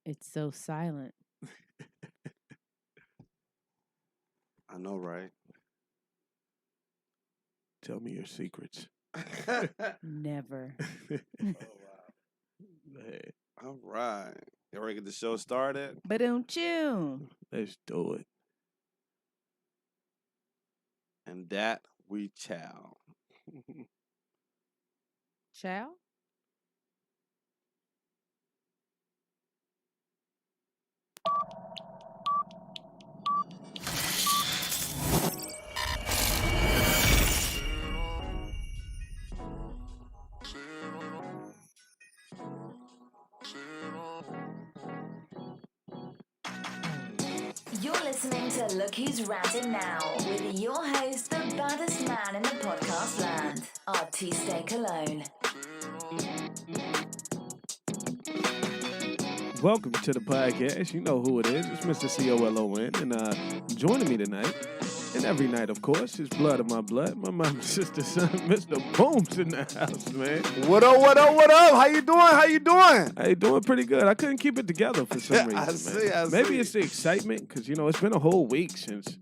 It's so silent. I know, right? Tell me your secrets. Never. Oh, wow. Hey, All right. You ready to get the show started? Ba-dum-choo. let's do it. And that we chow. Chow? You're listening to Look Who's Ranting Now with your host, the baddest man in the podcast land, Artiste Cologne. Welcome to the podcast. You know who it is. It's Mr. COLON. And joining me tonight, and every night, of course, is blood of my blood. My mama's sister, son, Mr. Booms in the house, man. What up, what up, what up? How you doing? How you doing? Hey, doing pretty good. I couldn't keep it together for some reason, I see, man. I Maybe see. it's the excitement, because, you know, it's been a whole week since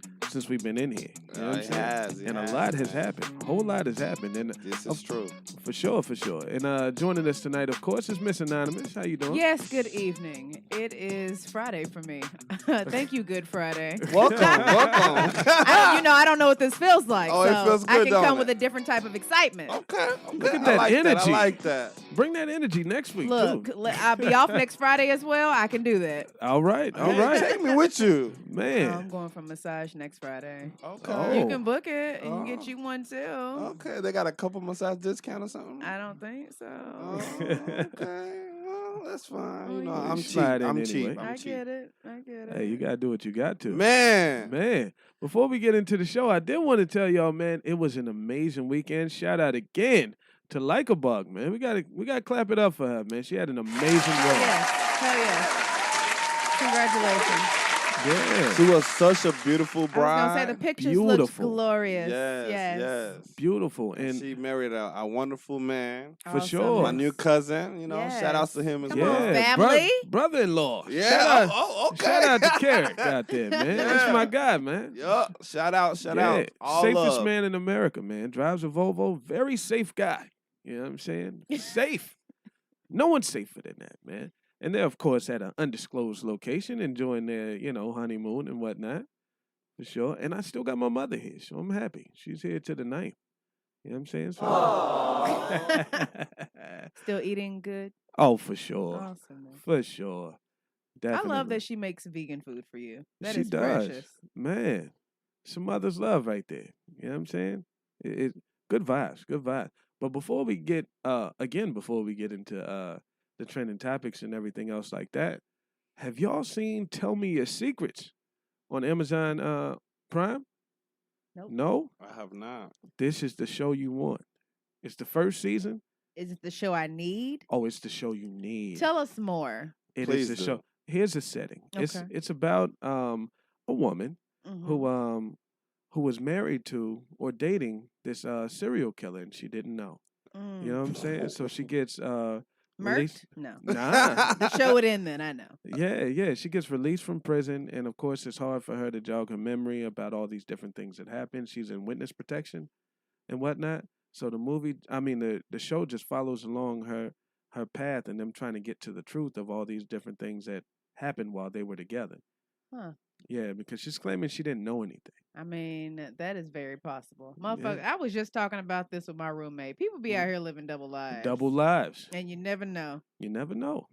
we've been in here. You know what I'm It saying? has, And a lot has happened. A whole lot has happened. And This is true. For sure, for sure. And joining us tonight, of course, is Miss Anonymous. How you doing? Yes, good evening. It is Friday for me. Thank you, Good Friday. Welcome, welcome. I don't know what this feels like. Oh, it so feels I good, can don't come it? with a different type of excitement. Okay. Look at I that like energy. That. I like that. Bring that energy next week, Look, too. I'll be off next Friday as well. I can do that. All right, all Hey, right. Take me with you. Man. I'm going for massage next Friday. Okay. Oh. You can book it and Oh. get you one too. Okay. They got a couple massage discount or something? I don't think so. Oh, okay. Well, that's fine. You know, Oh, I'm you cheap. slide in I'm anyway. cheap. I'm I cheap. get it. I get it. Hey, you got to do what you got to. Man. Man, before we get into the show, I did want to tell y'all, man, it was an amazing weekend. Shout out again to Like a Bug, man. We gotta clap it up for her, man. She had an amazing Hell run. yes. Hell yes. Congratulations. Yeah. She was such a beautiful I was bride. going to say the pictures looked Beautiful. glorious. Yes. Beautiful. And She married a wonderful man. for Awesome. sure. My new cousin, you know, shout outs to Yes. him as Come well. on, yeah, family. brother-in-law. Yeah. Shout out, okay. shout out to Carrick out there, man. That's Yeah. my guy, man. Yup. Shout out. Yeah. All Safest love. man in America, man. Drives a Volvo. Very safe guy. You know what I'm saying? Safe. No one's safer than that, man. And they're, of course, at an undisclosed location, enjoying their, honeymoon and whatnot. For sure. And I still got my mother here, so I'm happy. She's here to the 9th. You know what I'm saying? So, Still eating good. oh, for sure. Awesome. Man. For sure. Definitely. I love that she makes vegan food for you. That She is does. precious. Man, some mother's love right there. You know what I'm saying? It good vibes, good vibes. But before we get into the trending topics and everything else like that, have y'all seen Tell Me Your Secrets on Amazon Prime? Nope. No? I have not. This is the show you want. It's the first season. Is it the show I need? Oh, it's the show you need. Tell us more. It Please is the do. show. Here's the setting. Okay. It's about a woman Mhm. who was married to or dating this serial killer and she didn't know. You know what I'm saying? So she gets Murked? released. No. Nah. The show it in then, I know. Yeah. She gets released from prison, and of course, it's hard for her to jog her memory about all these different things that happened. She's in witness protection and whatnot. So the show just follows along her path and them trying to get to the truth of all these different things that happened while they were together. Huh. Yeah, because she's claiming she didn't know anything. I mean, that is very possible. Motherfucker, I was just talking about this with my roommate. People be out here living double lives. Double lives. And you never know. You never know.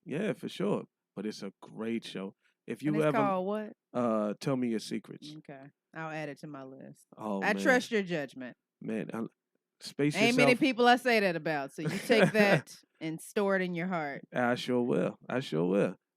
Yeah, for sure. But it's a great show. If you And it's ever called what? Tell Me Your Secrets. Okay. I'll add it to my list. Oh, I man. trust your judgment. Man, space Ain't yourself. many people I say that about. So you take that and store it in your heart. I sure will.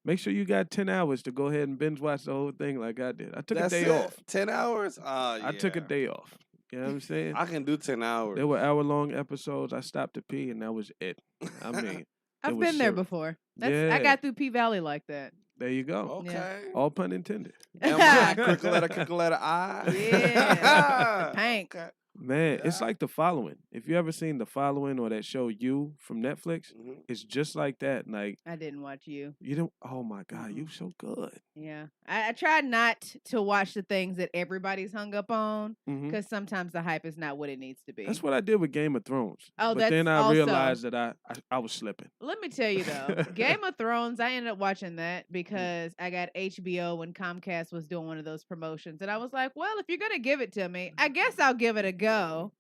Make sure you got 10 hours to go ahead and binge watch the whole thing like I did. I took That's a day it? off. 10 hours? I took a day off. You know what I'm saying? I can do 10 hours. There were hour-long episodes. I stopped to pee, and that was it. I mean, I've was been there serious. before. I Yeah. got through P Valley like that. there you go. Okay. All pun intended. M-I, crickle letter I. Yeah. The pank. Okay. Man, it's like The Following. If you ever seen The Following or that show You from Netflix, it's just like that. Like I didn't watch You. You don't. Oh my God, you so good. Yeah, I tried not to watch the things that everybody's hung up on because sometimes the hype is not what it needs to be. That's what I did with Game of Thrones. Oh, but that's then I also, realized that I was slipping. Let me tell you though, Game of Thrones, I ended up watching that because I got HBO when Comcast was doing one of those promotions, and I was like, well, if you're gonna give it to me, I guess I'll give it a go.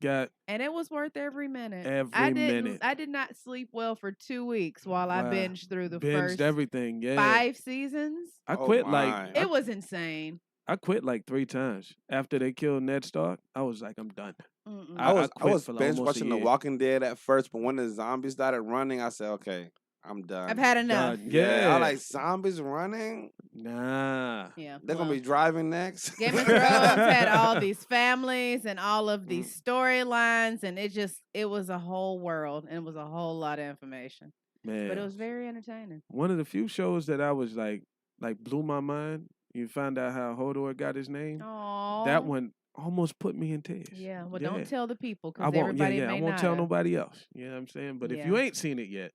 And it was worth every minute. Every minute. I did not sleep well for 2 weeks while I binged through the first everything. 5 seasons. I quit it was insane. I quit like 3 times after they killed Ned Stark. I was like, I'm done. I was binge watching The Walking Dead at first, but when the zombies started running, I said, okay, I'm done. I've had enough. Yeah, I like zombies running. Nah. Yeah, they're gonna be driving next. Game of Thrones had all these families and all of these storylines, and it was a whole world, and it was a whole lot of information. Man, but it was very entertaining. One of the few shows that I was like blew my mind. You found out how Hodor got his name. Aww. That one almost put me in tears. Yeah, well, don't tell the people because I won't. Everybody may I won't not tell have. nobody else. You know what I'm saying? But if you ain't seen it yet,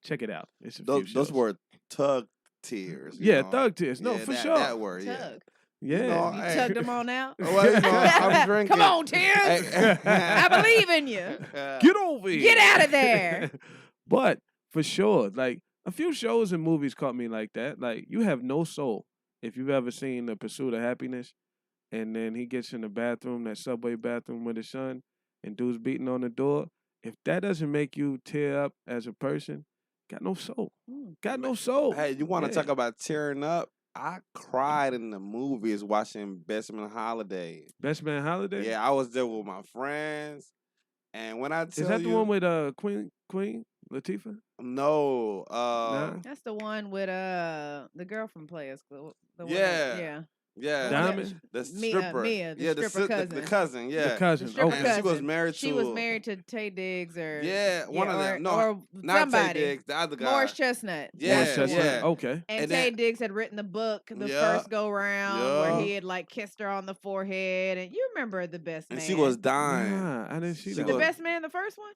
check it out. It's those were tug tears. Yeah, thug tears. No, for sure. That word. Tug. Yeah, you tugged them on out. Well, I'm drinking. Come on, Tears. I believe in you. Get over here. Get out of there. But for sure, like a few shows and movies caught me like that. Like You Have No Soul. If you've ever seen The Pursuit of Happiness, and then he gets in the bathroom, that subway bathroom with his son, and dude's beating on the door. If that doesn't make you tear up as a person, got no soul. Got no soul. Hey, you want to talk about tearing up? I cried in the movies watching Best Man Holiday. Best Man Holiday? Yeah, I was there with my friends. And when I tell you... Is that the one with Queen Latifah? No. That's the one with the girl from Players Club. Yeah. Diamond? The stripper. Mia, the stripper cousin. The cousin, yeah. The cousin. Okay. And she was married to... She was married to Tay Diggs or... Yeah, one of them. No, or not somebody. Tay Diggs, the other guy. Morris Chestnut. Yeah, Morris Chestnut. yeah. Okay. And Tay Diggs had written the book the first go-round where he had like kissed her on the forehead. And you remember The Best Man. And she was dying. Nah, I didn't see that. The Best Man, the first one?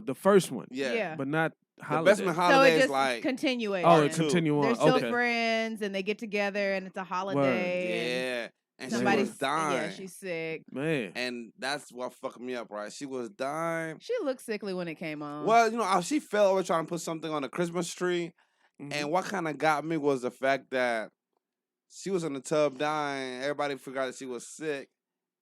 The first one. Yeah. But not Holiday. The Best Man Holiday so it is just like... continuation. Oh, it continue on. They're still okay. friends and they get together and it's a holiday. Yeah. And somebody's she was dying. Yeah, she's sick. Man. And that's what fucked me up, right? She was dying. She looked sickly when it came on. Well, she fell over trying to put something on the Christmas tree. And what kind of got me was the fact that she was in the tub dying. Everybody forgot that she was sick.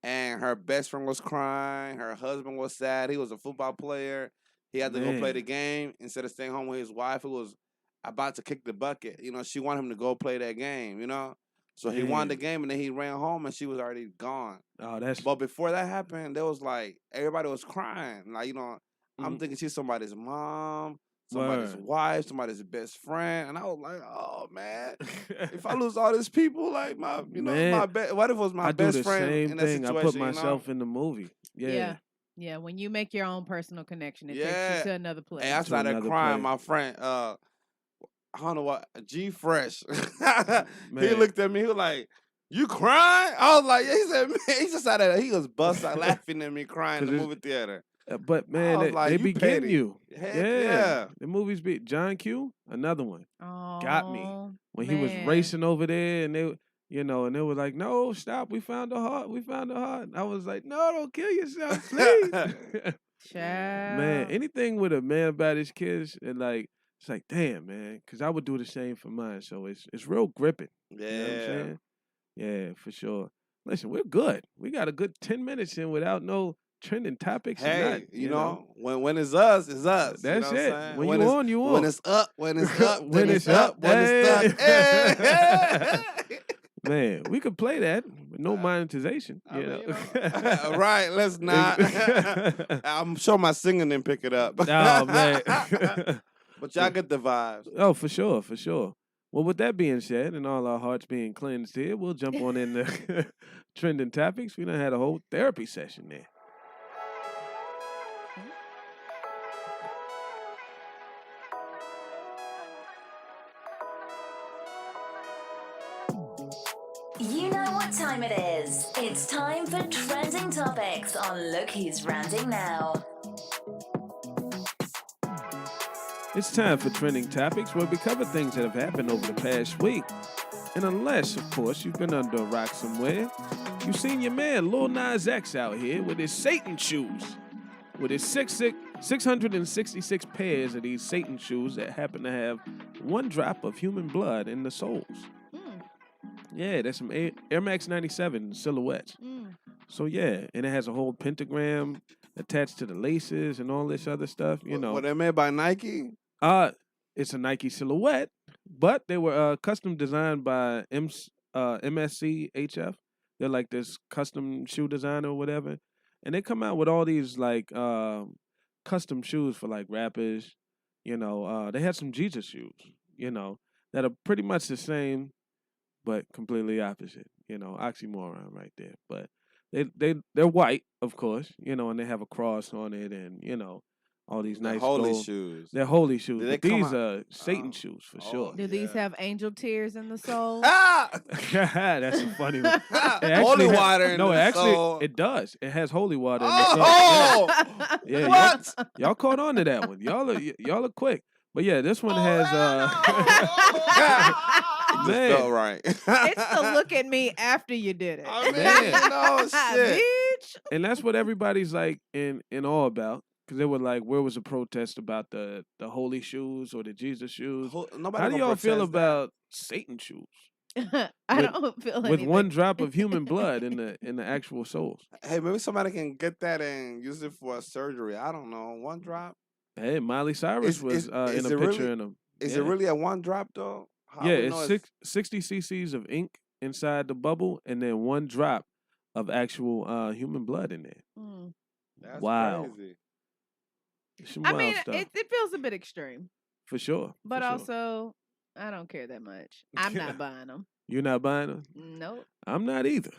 And her best friend was crying. Her husband was sad. He was a football player. He had to go play the game instead of staying home with his wife who was about to kick the bucket. She wanted him to go play that game, So he won the game and then he ran home and she was already gone. Oh, that's... But before that happened, there was like, everybody was crying. Like, I'm thinking she's somebody's mom, somebody's wife, somebody's best friend. And I was like, oh, man, if I lose all these people, like, what if it was my best friend in that situation? I put myself in the movie. Yeah, when you make your own personal connection, it takes you to another place. And I started crying. My friend, I don't know what, G Fresh. He looked at me. He was like, "You crying?" I was like, yeah. He said, "Man," he just started. He was busting laughing at me crying in the movie theater. But man, they be getting you. Yeah. The movies be John Q. Another one got me when he was man. racing over there, and they. And they were like, "No, stop! We found the heart. We found the heart." And I was like, "No, don't kill yourself, please." Man, anything with a man about his kids, and like, it's like, damn, man, because I would do the same for mine. So it's real gripping. Yeah, you know what I'm saying? Yeah, for sure. Listen, we're good. We got a good 10 minutes in without no trending topics. Hey, you know, when it's us, it's us. That's you know it. what I'm When you on, you on. When it's up, when it's up, when it's up, when it's stuck. Hey. Man, we could play that with no monetization. Right, let's not. I'm sure my singing didn't pick it up. Oh, man. But y'all get the vibes. Oh, for sure, for sure. Well, with that being said, and all our hearts being cleansed here, we'll jump on in the trending topics. We done had a whole therapy session there. You know what what time it is. It's time for Trending Topics on Look Who's Ranting Now. It's time for Trending Topics, where we cover things that have happened over the past week. And unless, of course, you've been under a rock somewhere, you've seen your man Lil Nas X out here with his Satan shoes. With his 666 pairs of these Satan shoes that happen to have one drop of human blood in the soles. Yeah, there's some Air Max 97 silhouettes. So yeah, and it has a whole pentagram attached to the laces and all this other stuff, you know. Were they made by Nike? It's a Nike silhouette, but they were custom designed by MSCHF. They're like this custom shoe designer or whatever. And they come out with all these like custom shoes for like rappers. You know, they had some Jesus shoes, you know, that are pretty much the same, but completely opposite. You know, oxymoron right there. But they're white, of course, you know, and they have a cross on it, and you know, all these nice holy gold. shoes. They're holy shoes. Did they But come these out- are Satan shoes for sure. Do these have angel tears in the sole? That's a funny one. Holy water in No, the actually, soul. it does. It has holy water in the soul. Oh! Yeah, What? y'all caught on to that one. Y'all are quick. But yeah, this one has It man. just felt right. It's the look at me after you did it. I mean, Man. no shit. Bitch. And that's what everybody's like in awe about. Because they were like, where was the protest about the holy shoes or the Jesus shoes? Nobody How do gonna y'all feel protest that. about Satan shoes? I With- don't feel With anything. one drop of human blood in the actual soles. Hey, maybe somebody can get that and use it for a surgery. I don't know. One drop. Hey, Miley Cyrus Is- was is- in is a it picture really- in them. Is it really a one drop though? How Yeah, we know it's 60 cc's of ink inside the bubble, and then one drop of actual human blood in there. Mm. That's Wow. crazy. Some I wild mean, stuff, it feels a bit extreme, for sure. but for sure. also I don't care that much. I'm not buying them. You're not buying them. Nope. I'm not either.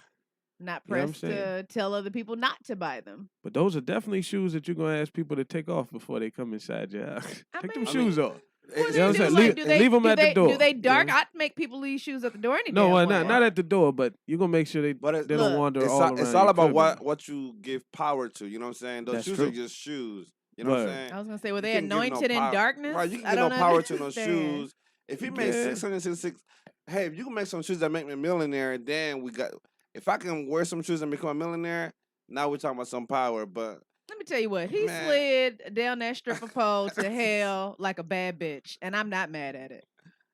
Not You know what I'm pressed to saying? tell other people not to buy them. But those are definitely shoes that you're gonna ask people to take off before they come inside your house. I Take mean- them shoes off. What It's- do You know what they I'm do? saying? Like, do they Leave 'em do at the they- door, Do they you dark? know? I'd make people leave shoes at the door any No, damn way. not at the door, but you're gonna make sure they But they don't Look, wander It's all all, around. it's all your about crib. what you give power to. You know what I'm saying? Those That's shoes true. are just shoes. You know what I'm Word. saying? I was gonna say, were You they can't give no anointed in power- darkness? Right, you I can give no don't power to no understand. shoes. If he made Yeah. 666, hey, if you can make some shoes that make me a millionaire, then we got. If I can wear some shoes and become a millionaire, now we're talking about some power. But Let me tell you what, he Man. slid down that stripper pole to hell like a bad bitch, and I'm not mad at it.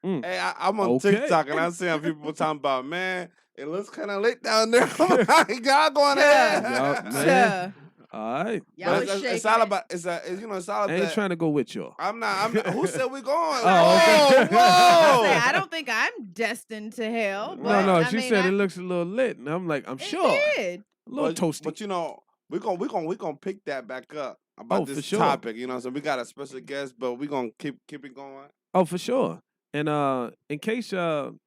hey, I'm on Okay. TikTok and I'm seeing people talking about, man, it looks kind of lit down there. Y'all going ahead. Y'all- man. Yeah. All right. Y'all But was it's shaking all it. about. It's all I ain't about. trying to go with y'all. I'm not. Who said we going? Oh, okay. Whoa, I whoa. say, I don't think I'm destined to hell. No, but, no. I She mean, said I- it looks a little lit, and I'm like, I'm it sure. did. A little toasty. But you know, we're gonna pick that back up about Oh, for this sure. topic. You know, so we got a special guest, but we're gonna keep it going. Oh, for sure. And in case one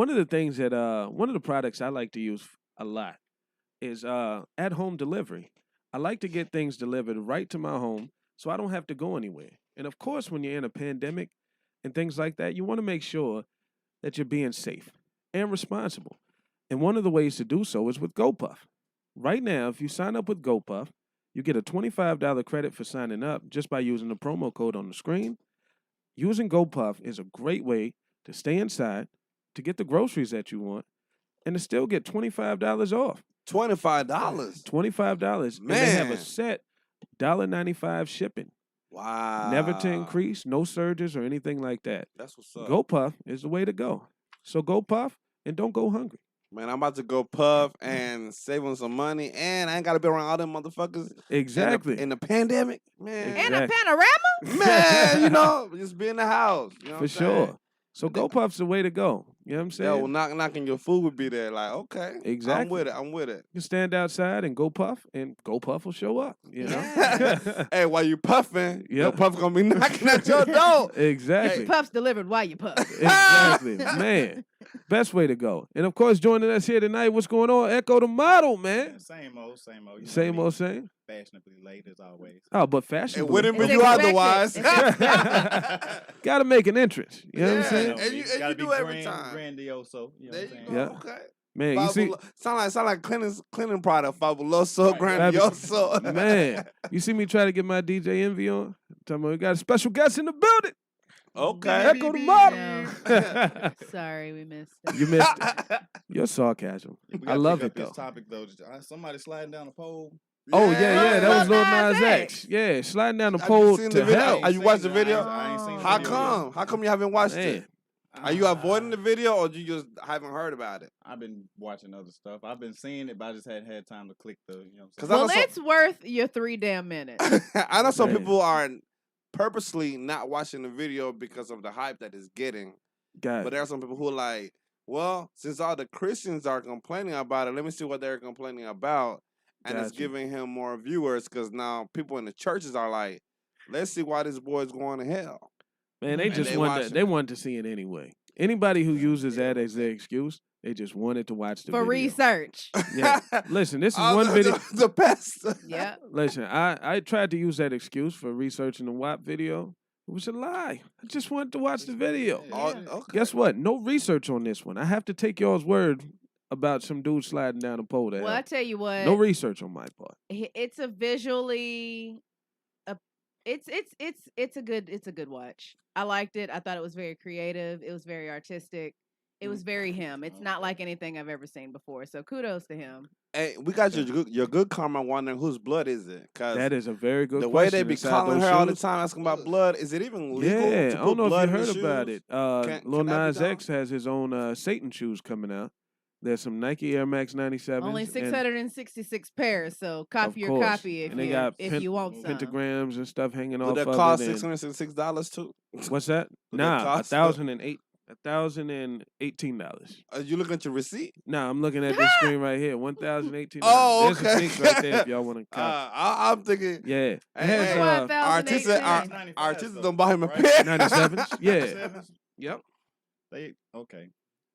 of the things that one of the products I like to use a lot is at home delivery. I like to get things delivered right to my home so I don't have to go anywhere. And of course, when you're in a pandemic and things like that, you want to make sure that you're being safe and responsible. And one of the ways to do so is with GoPuff. Right now, if you sign up with GoPuff, you get a $25 credit for signing up just by using the promo code on the screen. Using GoPuff is a great way to stay inside, to get the groceries that you want, and to still get $25 off. $25. $25. And they have a Man. set $1.95 shipping. Wow. Never to increase, no surges or anything like that. That's what's up. GoPuff is the way to go. So go puff and don't go hungry. Man, I'm about to go puff and save on some money, and I ain't gotta be around all them motherfuckers. Exactly. In the pandemic, man. And a Exactly. panorama? Man, you know, just be in the house. You know what For I'm sure. saying? So GoPuff's the way to go. You know what I'm saying? Yo, knocking your food would be there. Like, okay. Exactly. I'm with it. You can stand outside and go puff, and GoPuff will show up. You know? Hey, while you puffing, your Yep. puff gonna be knocking at your door. Exactly. Puff's delivered while you puff. Exactly. Man. Best way to go. And of course, joining us here tonight, what's going on? Ecko the Model, man. Yeah, same old. Same old, same. Fashionably late as always. Oh, but It fashionably. wouldn't be It's you expected. otherwise. It's Got to make an entrance. You know what I'm saying? And you gotta do be every time. Grandioso. You know There what I'm you saying? go. Yeah. Okay. Man, you see, Sound like cleaning product. Fabuloso, Right. grandioso. man, you see me try to get my DJ Envy on? Talking about we got a special guest in the building. Okay. Ecko the Model. No. Sorry, we missed it. You missed it. Your sarcasm. We I gotta love pick it, up this though. topic though. Somebody sliding down a pole. Oh, yeah, that was Lil Lil Nas Nas X. Yeah, sliding down the Have you pole seen to the video? hell. Have you watched the video? I ain't seen the How video come? yet. How come you haven't watched Man. it? Are you avoiding the video or you just haven't heard about it? I've been watching other stuff. I've been seeing it, but I just hadn't had time to click the. You know what 'Cause I'm I saying? know Well, it's worth your 3 damn minutes. I know some Man. people are purposely not watching the video because of the hype that it's getting. God. But there are some people who are like, well, since all the Christians are complaining about it, let me see what they're complaining about. And it's Gotcha. giving him more viewers because now people in the churches are like, let's see why this boy's going to hell. Man, they And just they wanted watching they it. wanted to see it anyway. Anybody who uses that as their excuse, they just wanted to watch the For video. research. Yeah. Listen, this is Oh, one video. The best. Yeah. Listen, I tried to use that excuse for researching the WAP video. It was a lie. I just wanted to watch the video. Oh, Yeah. okay. Guess what? No research on this one. I have to take y'all's word about some dude sliding down a pole to Well, I hell. tell you what. No research on my part. It's a visually it's a good watch. I liked it. I thought it was very creative. It was very artistic. It was very him. It's not like anything I've ever seen before. So kudos to him. Hey, we got your good karma wondering whose blood is it? Because That is a very good the way question. they be Inside calling those her all the shoes. time asking about blood, is it even legal Yeah, to I put don't know if blood you in the heard about shoes? it. Can Lil that be Nas done? X has his own Satan shoes coming out. There's some Nike Air Max 97s. Only and 666 pairs. So copy Of your course. copy And they got if you want some. pentagrams and stuff hanging Would off that of cost it. and- $666 too? What's that? Would that Nah, cost- $1,018. Are you looking at your receipt? Nah, I'm looking at this screen right here. $1,018. Oh, There's okay. some links right there if y'all want to copy. I'm thinking. Yeah. It Hey, has hey, $1,018. Artists though, don't buy him a right? pair. 97s? Yeah. 97s? Yep. They okay.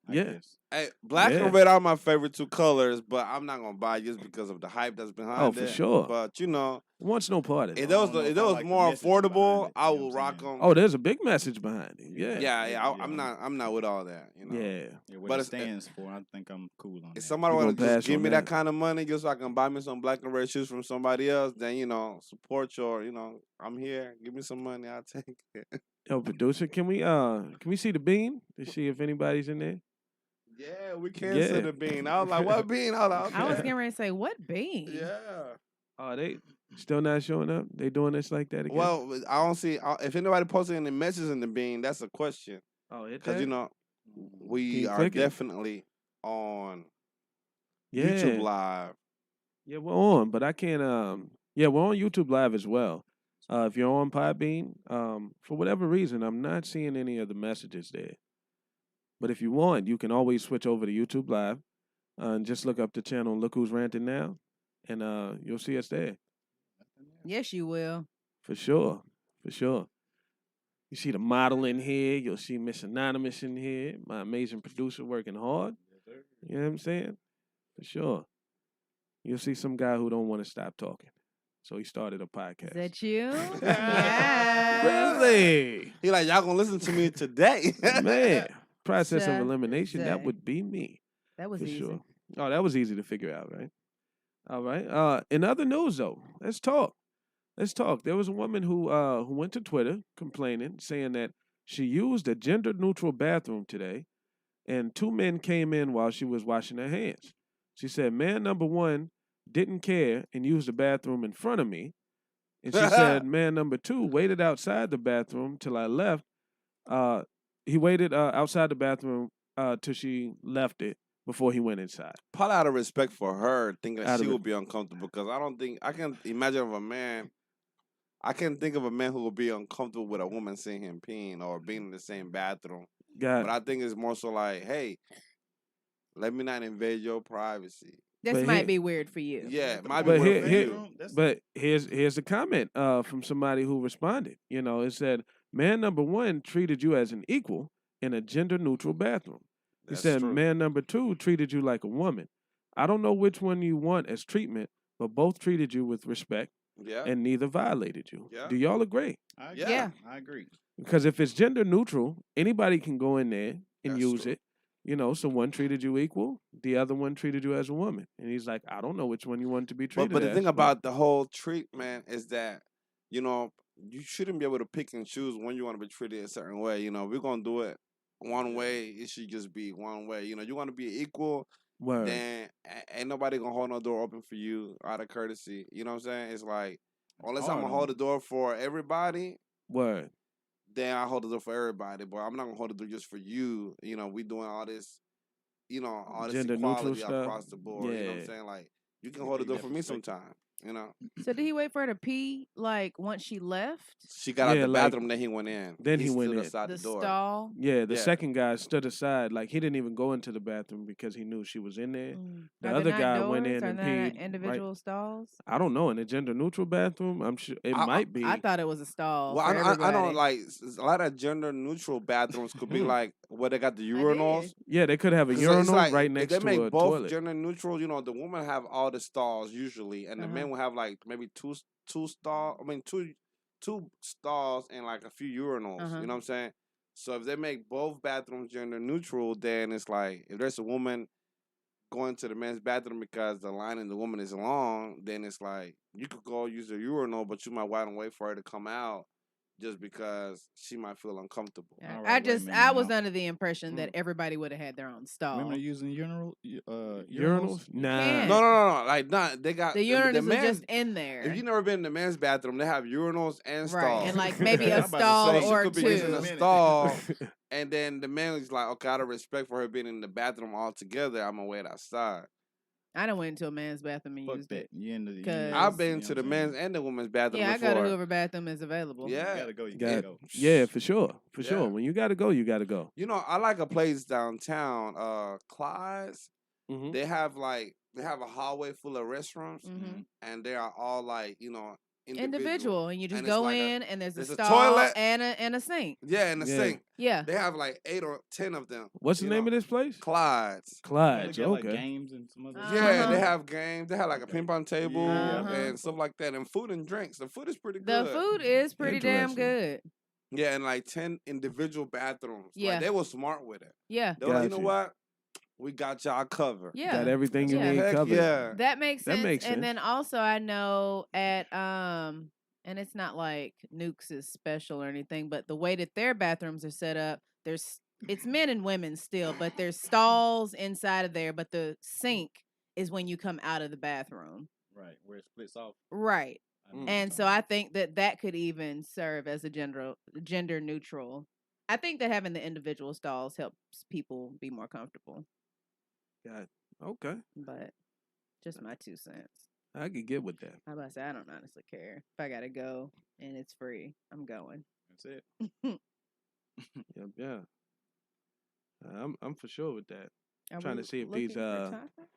I Yeah. guess. Hey, black Yeah. and red are my favorite 2 colors, but I'm not gonna buy it just because of the hype that's behind it. Oh, for sure. But you know, Wants no part of if it. that was don't know if if that I was like the more message behind affordable, it, I you know would what I'm rock saying? them. Oh, there's a big message behind it. Yeah. yeah. I'm Yeah. not with all that. You know. Yeah. Yeah, what But it it's- stands for, I think I'm cool on If that. somebody You want to gonna just pass give on me that that. kind of money just so I can buy me some black and red shoes from somebody else, then support your. I'm here. Give me some money. I'll take it. Yo, producer, can we see the bean to see if anybody's in there? Yeah, we can Yeah. see the bean. I was like, what bean? I was like, I was okay. getting ready to say, what bean? Yeah. Oh, they still not showing up? They doing this like that again? Well, I don't see if anybody posting any messages in the bean. That's a question oh, hit because that? we Keep are clicking. definitely on Yeah. YouTube Live. Yeah, we're on, but I can't. Yeah, we're on YouTube Live as well. If you're on PodBean, for whatever reason, I'm not seeing any of the messages there. But if you want, you can always switch over to YouTube Live and just look up the channel Look Who's Ranting Now, and you'll see us there. Yes, you will. For sure. For sure. You see the model in here. You'll see Miss Anonymous in here. My amazing producer working hard. You know what I'm saying? For sure. You'll see some guy who don't want to stop talking. So he started a podcast. Is that you? Yeah. Really? He like, y'all gonna listen to me today. Man. Process of Sir, elimination, that say. would be me. That was For easy. sure. Oh, that was easy to figure out, right? All right. In other news, though, let's talk. Let's talk. There was a woman who went to Twitter complaining, saying that she used a gender-neutral bathroom today, and 2 men came in while she was washing her hands. She said, man number 1 didn't care and used the bathroom in front of me. And she said, man number 2 waited outside the bathroom till I left. He waited outside the bathroom till she left it before he went inside. Probably out of respect for her, thinking Out that of she it. would be uncomfortable because I don't think I can imagine of a man. I can't think of a man who would be uncomfortable with a woman seeing him peeing or being in the same bathroom. But I think it's more so like, hey, let me not invade your privacy. This But might here- be weird for you. Yeah, it might But be weird for here- you. But here's a comment from somebody who responded. You know, it said, man number 1 treated you as an equal in a gender-neutral bathroom. He That's said, true. man number 2 treated you like a woman. I don't know which one you want as treatment, but both treated you with respect Yeah. and neither violated you. Yeah. Do y'all agree? Yeah. I agree. Because if it's gender neutral, anybody can go in there and That's use true. it. You know, so one treated you equal, the other one treated you as a woman. And he's like, I don't know which one you want to be treated But the as. thing about the whole treatment is that, you know, you shouldn't be able to pick and choose when you want to be treated a certain way. You know, we're going to do it one way. It should just be one way. You know, you want to be equal, Word. then ain't nobody going to hold no door open for you out of courtesy. You know what I'm saying? It's like, unless I'm going to hold the door for everybody, Word. then I hold the door for everybody. But I'm not going to hold the door just for you. You know, we doing all this, you know, all this Gender neutral equality stuff. across the board. You know what I'm Yeah. saying? Like, you can hold the door for me sometime. You know, So did he wait for her to pee like once she left? she got out Yeah, the like, bathroom, then he went in. then he went stood in. outside The the door. stall. Yeah, the Yeah. second guy stood aside. Like, he didn't even go into the bathroom because he knew she was in there. The Are other there not guy went doors? in Are and there not peed. individual stalls? I don't know. In a gender neutral bathroom, I'm sure it might be. I thought it was a stall. Well, for I don't everybody. like a lot of gender neutral bathrooms could be like where they got the urinals. Yeah, they could have a 'Cause urinal it's like, right if next they to make a both toilet. gender neutral, you know, the women have all the stalls usually, and the men will have like maybe two stalls and like a few urinals. You know what I'm saying? So if they make both bathrooms gender neutral, then it's like if there's a woman going to the men's bathroom because the line in the woman is long, then it's like you could go use the urinal, but you might wait for her to come out just because she might feel uncomfortable. Yeah. I was under the impression that everybody would have had their own stall. Women are using urinals? Nah. No. Like, they got the urinals the are men's, just in there. If you never been in the men's bathroom, they have urinals and stalls. Right, and like maybe a So stall she or could be two. using a stall, and then the man was like, okay, out of respect for her being in the bathroom altogether, I'm gonna wait outside. I done went into a man's bathroom and used it. I've been to the men's and the women's bathroom Yeah, before. I go to whoever bathroom is available. Yeah. You gotta go. You gotta go. Yeah, for sure. For Yeah. sure. When you gotta go, you gotta go. You know, I like a place downtown, Clyde's. Mm-hmm. They have a hallway full of restaurants, and they are all like, you know, individual. And you just And go it's like in, and there's a stall toilet and a sink. Yeah, and a sink. Yeah. They have like 8 or 10 of them. What's the name of this place? Clyde's. Clyde's. They got, like, Okay. games and some other Yeah, they have games. They have like a ping pong table Uh-huh. and stuff like that, and food and drinks. The food is pretty good. The food is pretty damn Interesting. good. Yeah, and like 10 individual bathrooms. Yeah. Like, they were smart with it. Yeah. They were like, you know Gotcha. what? We got y'all covered. Yeah. Got everything you need Heck covered. yeah. That makes sense. That makes And sense. then also I know at and it's not like Nuke's is special or anything, but the way that their bathrooms are set up, it's men and women still, but there's stalls inside of there, but the sink is when you come out of the bathroom. Right, where it splits off. Right. And so I think that could even serve as a gender neutral. I think that having the individual stalls helps people be more comfortable. Got okay. But just my 2 cents. I could get with that. How about I say, I don't honestly care. If I gotta go and it's free, I'm going. That's it. Yeah. I'm for sure with that. Are Trying we to see if looking these for topics?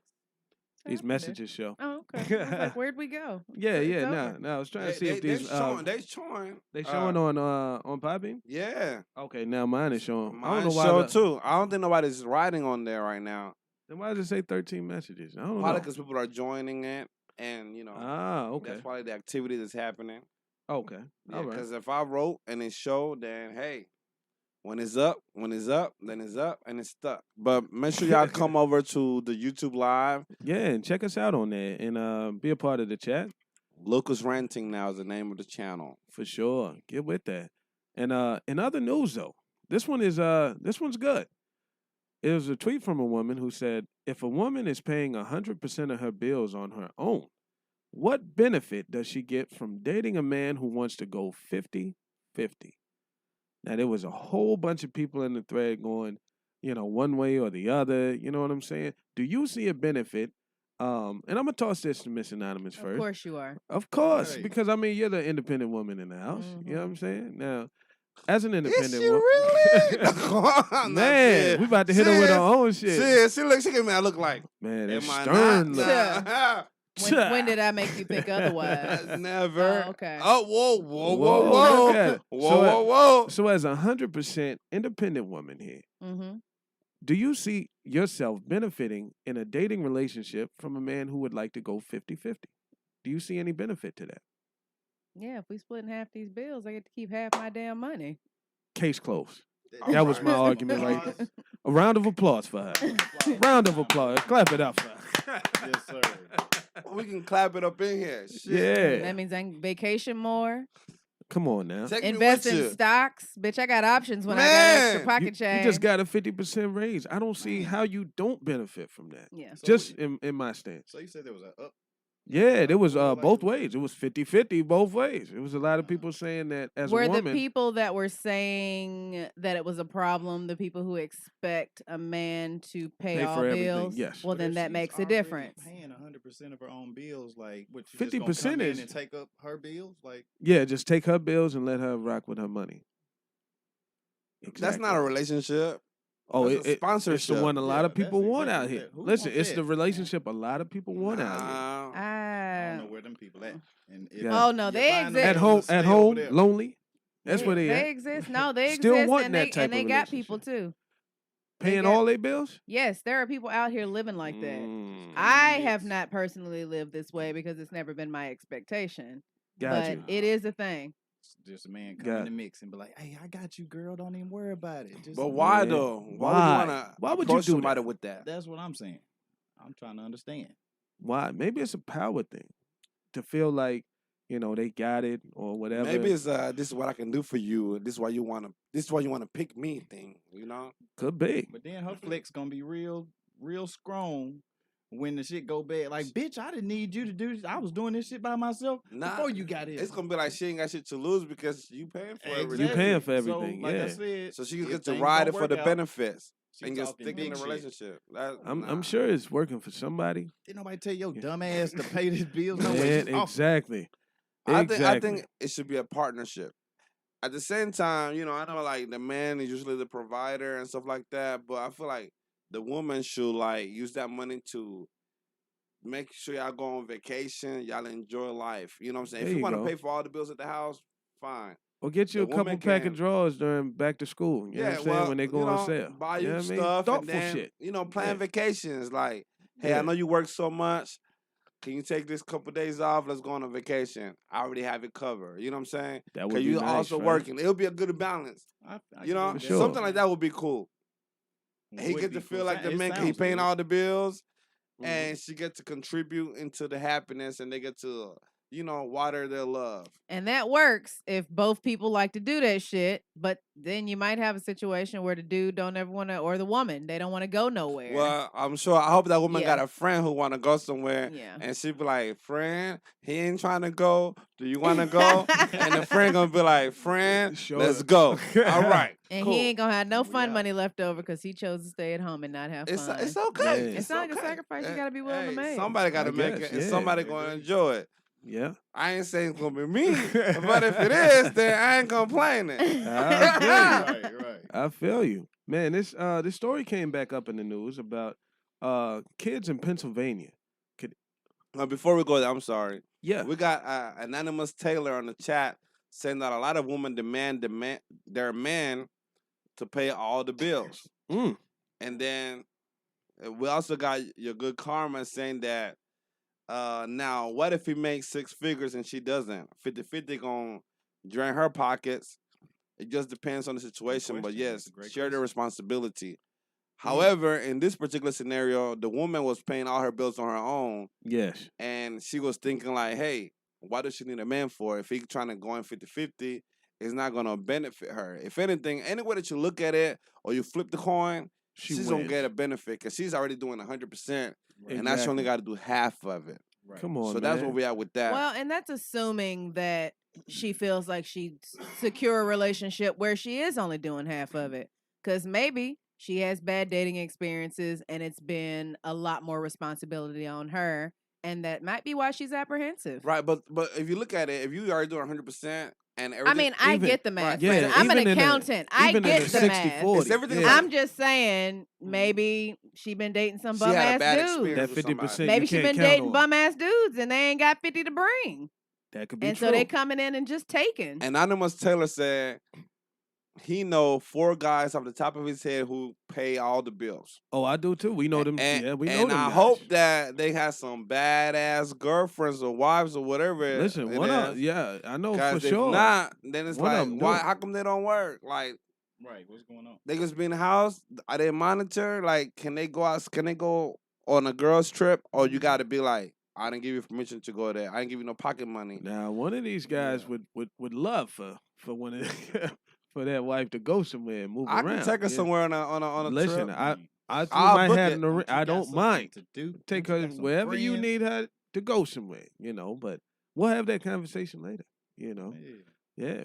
these messages show. Oh, okay. I was like, where'd we go? Yeah, It's yeah. over. No, I was trying to see if these They showing. they showing on PodBean. Yeah. Okay, now mine is showing. I Mine don't know why. show too. I don't think nobody's writing on there right now. Then why does it say 13 messages? I don't Probably know. because people are joining it, and you know. Okay. That's probably the activity that's happening. Okay. Yeah, All right. because if I wrote and it showed, then hey, when it's up, then it's up and it's stuck. But make sure y'all come over to the YouTube live. Yeah, and check us out on there and be a part of the chat. Lucas Ranting now is the name of the channel. For sure. Get with that. And in other news though, this one's good. It was a tweet from a woman who said, if a woman is paying 100% of her bills on her own, what benefit does she get from dating a man who wants to go 50-50? Now, there was a whole bunch of people in the thread going, one way or the other. You know what I'm saying? Do you see a benefit? And I'm going to toss this to Miss Anonymous first. Of course you are. Of course, Hey. because, you're the independent woman in the house. You know what I'm saying? Now, as an independent Is she woman. really? Man, we about to hit her with our own shit. She give me I look like. Man, that Am I stern not? look. Yeah. When did I make you think otherwise? Never. Oh, okay. Oh, Look at it. whoa. So as a 100% independent woman here, Mm-hmm. Do you see yourself benefiting in a dating relationship from a man who would like to go 50-50? Do you see any benefit to that? Yeah, if we splitting half these bills, I get to keep half my damn money. Case closed. That was my argument right there. A round of applause for her. Round of applause. Clap it up for her. Yes, sir. We can clap it up in here. Shit. Yeah. That means I can vacation more. Come on now. Take me Invest with in you. stocks. Bitch, I got options when I got extra Man, pocket change. You just got a 50% raise. I don't see how you don't benefit from that. Yeah. So Just in my stance. So you said there was an up. Yeah, there was Like- both ways. It was 50-50 both ways. It was a lot of people saying that as Were a the woman. people that were saying that it was a problem the people who expect a man to pay all for everything, bills? yes. Well, But then if that she's makes a already difference. Paying 100% of her own bills, like what? You 50% just gonna come in is- and take up her bills, like. Yeah, just take her bills and let her rock with her money. That's not a relationship. Oh, that's a it's the sponsorship. one a lot of Yeah, people that's want out exactly here. that. Who Listen, wants it's that? the relationship a lot of people want out here. Nah. I don't know where them people at. And if Yeah. Oh, no, you they find them, exist. At they'll home, just at stay over home, there. lonely. That's where they They at. exist. No, they Still exist, wanting and that they type and they of got people relationship. too. They Paying got- all their bills. Yes, there are people out here living like that. Mm, I mix. have not personally lived this way because it's never been my expectation. got but you. it is a thing. Just a man come Got in the it. mix and be like, "Hey, I got you, girl. Don't even worry about it." Just But why Yeah. though? Why would you Why? want to Why would you approach do somebody that? with that? That's what I'm saying. I'm trying to understand. Why? Maybe it's a power thing to feel like they got it or whatever. Maybe it's this is what I can do for you. This is why you want to pick me thing. Could be. But then her flex gonna be real strong when the shit go bad. Like, bitch, I didn't need you to do this. I was doing this shit by myself before you got here. It's gonna be like she ain't got shit to lose because you paying for everything. You paying for So, everything, like I yeah. said, So she if gets to things ride don't it for work the out, benefits she and just talking stick in big the shit. relationship. I'm sure it's working for somebody. Didn't nobody tell your dumb ass to pay this bills? No way. Man, She's off. exactly. I Exactly. think it should be a partnership. At the same time, I know like the man is usually the provider and stuff like that, but I feel like the woman should like use that money to make sure y'all go on vacation, y'all enjoy life. You know what I'm saying? There If you you want to go. pay for all the bills at the house, fine. Or get you The a couple woman pack can- of drawers during back to school. You know what I'm saying? When they go on sale. buy You you know what I mean? stuff Thoughtful and then, shit. plan Yeah. vacations. Like, hey, Yeah. I know you work so much. Can you take this couple days off? Let's go on a vacation. I already have it covered. You know what I'm saying? That would Because be you nice, also right? working. It'll be a good balance. I You know, can For dig sure. something like that would be cool. He Would get be to feel cool. like the It man, he sounds paying good. all the bills, Mhm. and she get to contribute into the happiness, and they get to, water their love. And that works if both people like to do that shit. But then you might have a situation where the dude don't ever want to, or the woman, they don't want to go nowhere. Well, I'm sure. I hope that woman Yeah. got a friend who want to go somewhere, Yeah. and she be like, "Friend, he ain't trying to go. Do you want to go?" And the friend gonna be like, "Friend, Sure. let's go." All right, And cool. he ain't gonna have no We fun out. money left over because he chose to stay at home and not have It's fun. it's okay. Yeah. It's not like a okay. sacrifice you gotta be willing to make. Somebody got to I make guess, it, and yeah. somebody gonna enjoy it. Yeah. I ain't saying it's gonna be me, but if it is, then I ain't complaining. Right. I feel you. Man, this story came back up in the news about kids in Pennsylvania. Before we go there, I'm sorry. Yeah. We got Anonymous Taylor on the chat saying that a lot of women demand their man to pay all the bills. Mm. And then we also got your good karma saying that now what if he makes 6 figures and she doesn't? 50-50 gonna drain her pockets. It just depends on the situation. But question. yes, That's a great share the question. responsibility. However, in this particular scenario, the woman was paying all her bills on her own. Yes. And she was thinking like, hey, why does she need a man for? If he trying to go in 50-50, it's not going to benefit her. If anything, any way that you look at it or you flip the coin, she's going to wins. get a benefit because she's already doing 100%. And now she Exactly. only got to do half of it. Right. Come on, So that's where man. we at with that. Well, and that's assuming that she feels like she's secure a relationship where she is only doing half of it. Because maybe she has bad dating experiences and it's been a lot more responsibility on her. And that might be why she's apprehensive. Right, but if you look at it, if you are doing 100% and everything, I mean, I even- get the math. right, yeah, Fran. I'm an even in a- accountant. I even in get a the math. 60-40, It's everything yeah. about- I'm just saying, maybe she been dating some she bum had a ass bad dudes. experience That with 50%. somebody. Maybe you she can't been count dating on. bum ass dudes and they ain't got 50 to bring. That could be And true. so they coming in and just taking. Anonymous Taylor said he know 4 guys off the top of his head who pay all the bills. Oh, I do too. We know them. We know and them. I guys. hope that they have some badass girlfriends or wives or whatever. Listen, yeah, I know for if sure. Not, then it's like, why? Do. How come they don't work? Like, right, what's going on? They just be in the house. Are they monitor? Like, can they go out? Can they go on a girls trip? Or you got to be like, I didn't give you permission to go there. I didn't give you no pocket money. Now, one of these guys would love for one of for that wife to go somewhere and move around. I can take her somewhere on a Listen, trip. I threw my hat in the ring. I don't mind. To take her wherever you need her to go somewhere, but we'll have that conversation later, Yeah.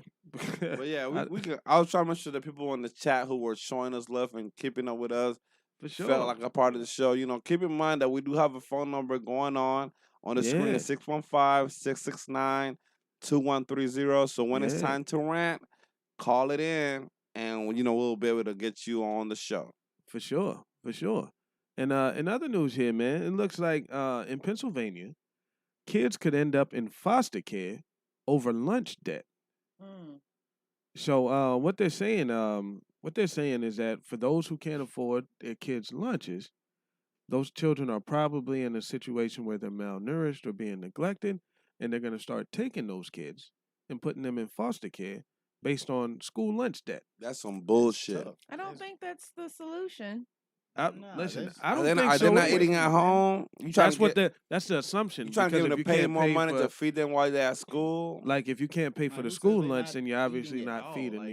But yeah, we can. I was trying to make sure that people in the chat who were showing us love and keeping up with us for sure felt like a part of the show. Keep in mind that we do have a phone number going on the screen, 615-669-2130. So when it's time to rant, call it in, and we'll be able to get you on the show. For sure. And in other news here, man, it looks like in Pennsylvania, kids could end up in foster care over lunch debt. So what they're saying is that for those who can't afford their kids' lunches, those children are probably in a situation where they're malnourished or being neglected, and they're going to start taking those kids and putting them in foster care based on school lunch debt. That's some bullshit. I don't think that's the solution. Listen, I don't think so. They're not eating at home. That's the assumption. You trying to get them to pay more money to feed them while they're at school? Like if you can't pay for the school lunch, then you're obviously not feeding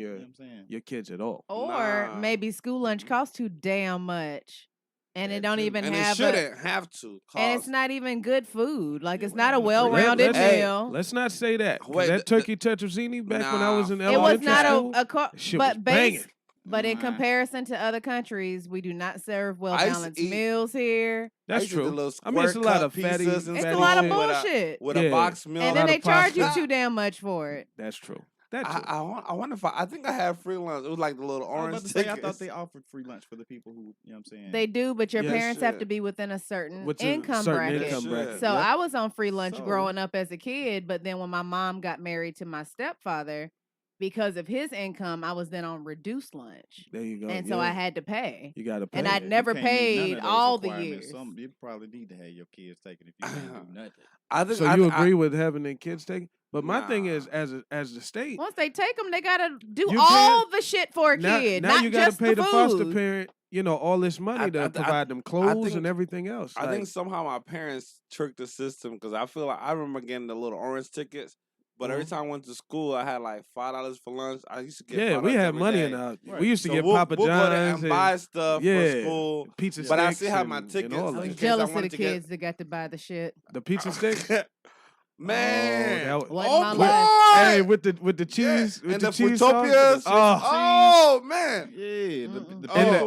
your kids at all. Or maybe school lunch costs too damn much. And it don't even have. It shouldn't have to. And it's not even good food. Like it's not a well-rounded meal. Let's not say that. That turkey tetrazzini back when I was in elementary school, it was not but banging. But in comparison to other countries, we do not serve well-balanced meals here. That's true. I mean, it's a lot of fatty. It's a lot of bullshit. With a box meal. And then they charge you too damn much for it. That's true. I wonder if I think I had free lunch. It was like the little orange tickets. I thought they offered free lunch for the people who, you know what I'm saying? They do, but your parents have to be within a certain income bracket. So I was on free lunch growing up as a kid, but then when my mom got married to my stepfather, because of his income, I was then on reduced lunch. There you go. And so I had to pay. You got to pay. And I'd never paid all the years. You probably need to have your kids taken if you can't do nothing. So you agree with having their kids taken? But my thing is, as the state, once they take them, they gotta do all the shit for a kid. Now not you gotta just pay the foster parent, all this money to provide them clothes and everything else. I think somehow my parents tricked the system because I feel like I remember getting the little orange tickets. But every time I went to school, I had like $5 for lunch. I used to get we had money in our. We used to get Papa John's and buy stuff for school. Pizza sticks. But I still have my tickets. I'm jealous of the kids that got to buy the shit. The pizza sticks. Man, hey, with the cheese, with and the cheese Fruitopias. Oh man,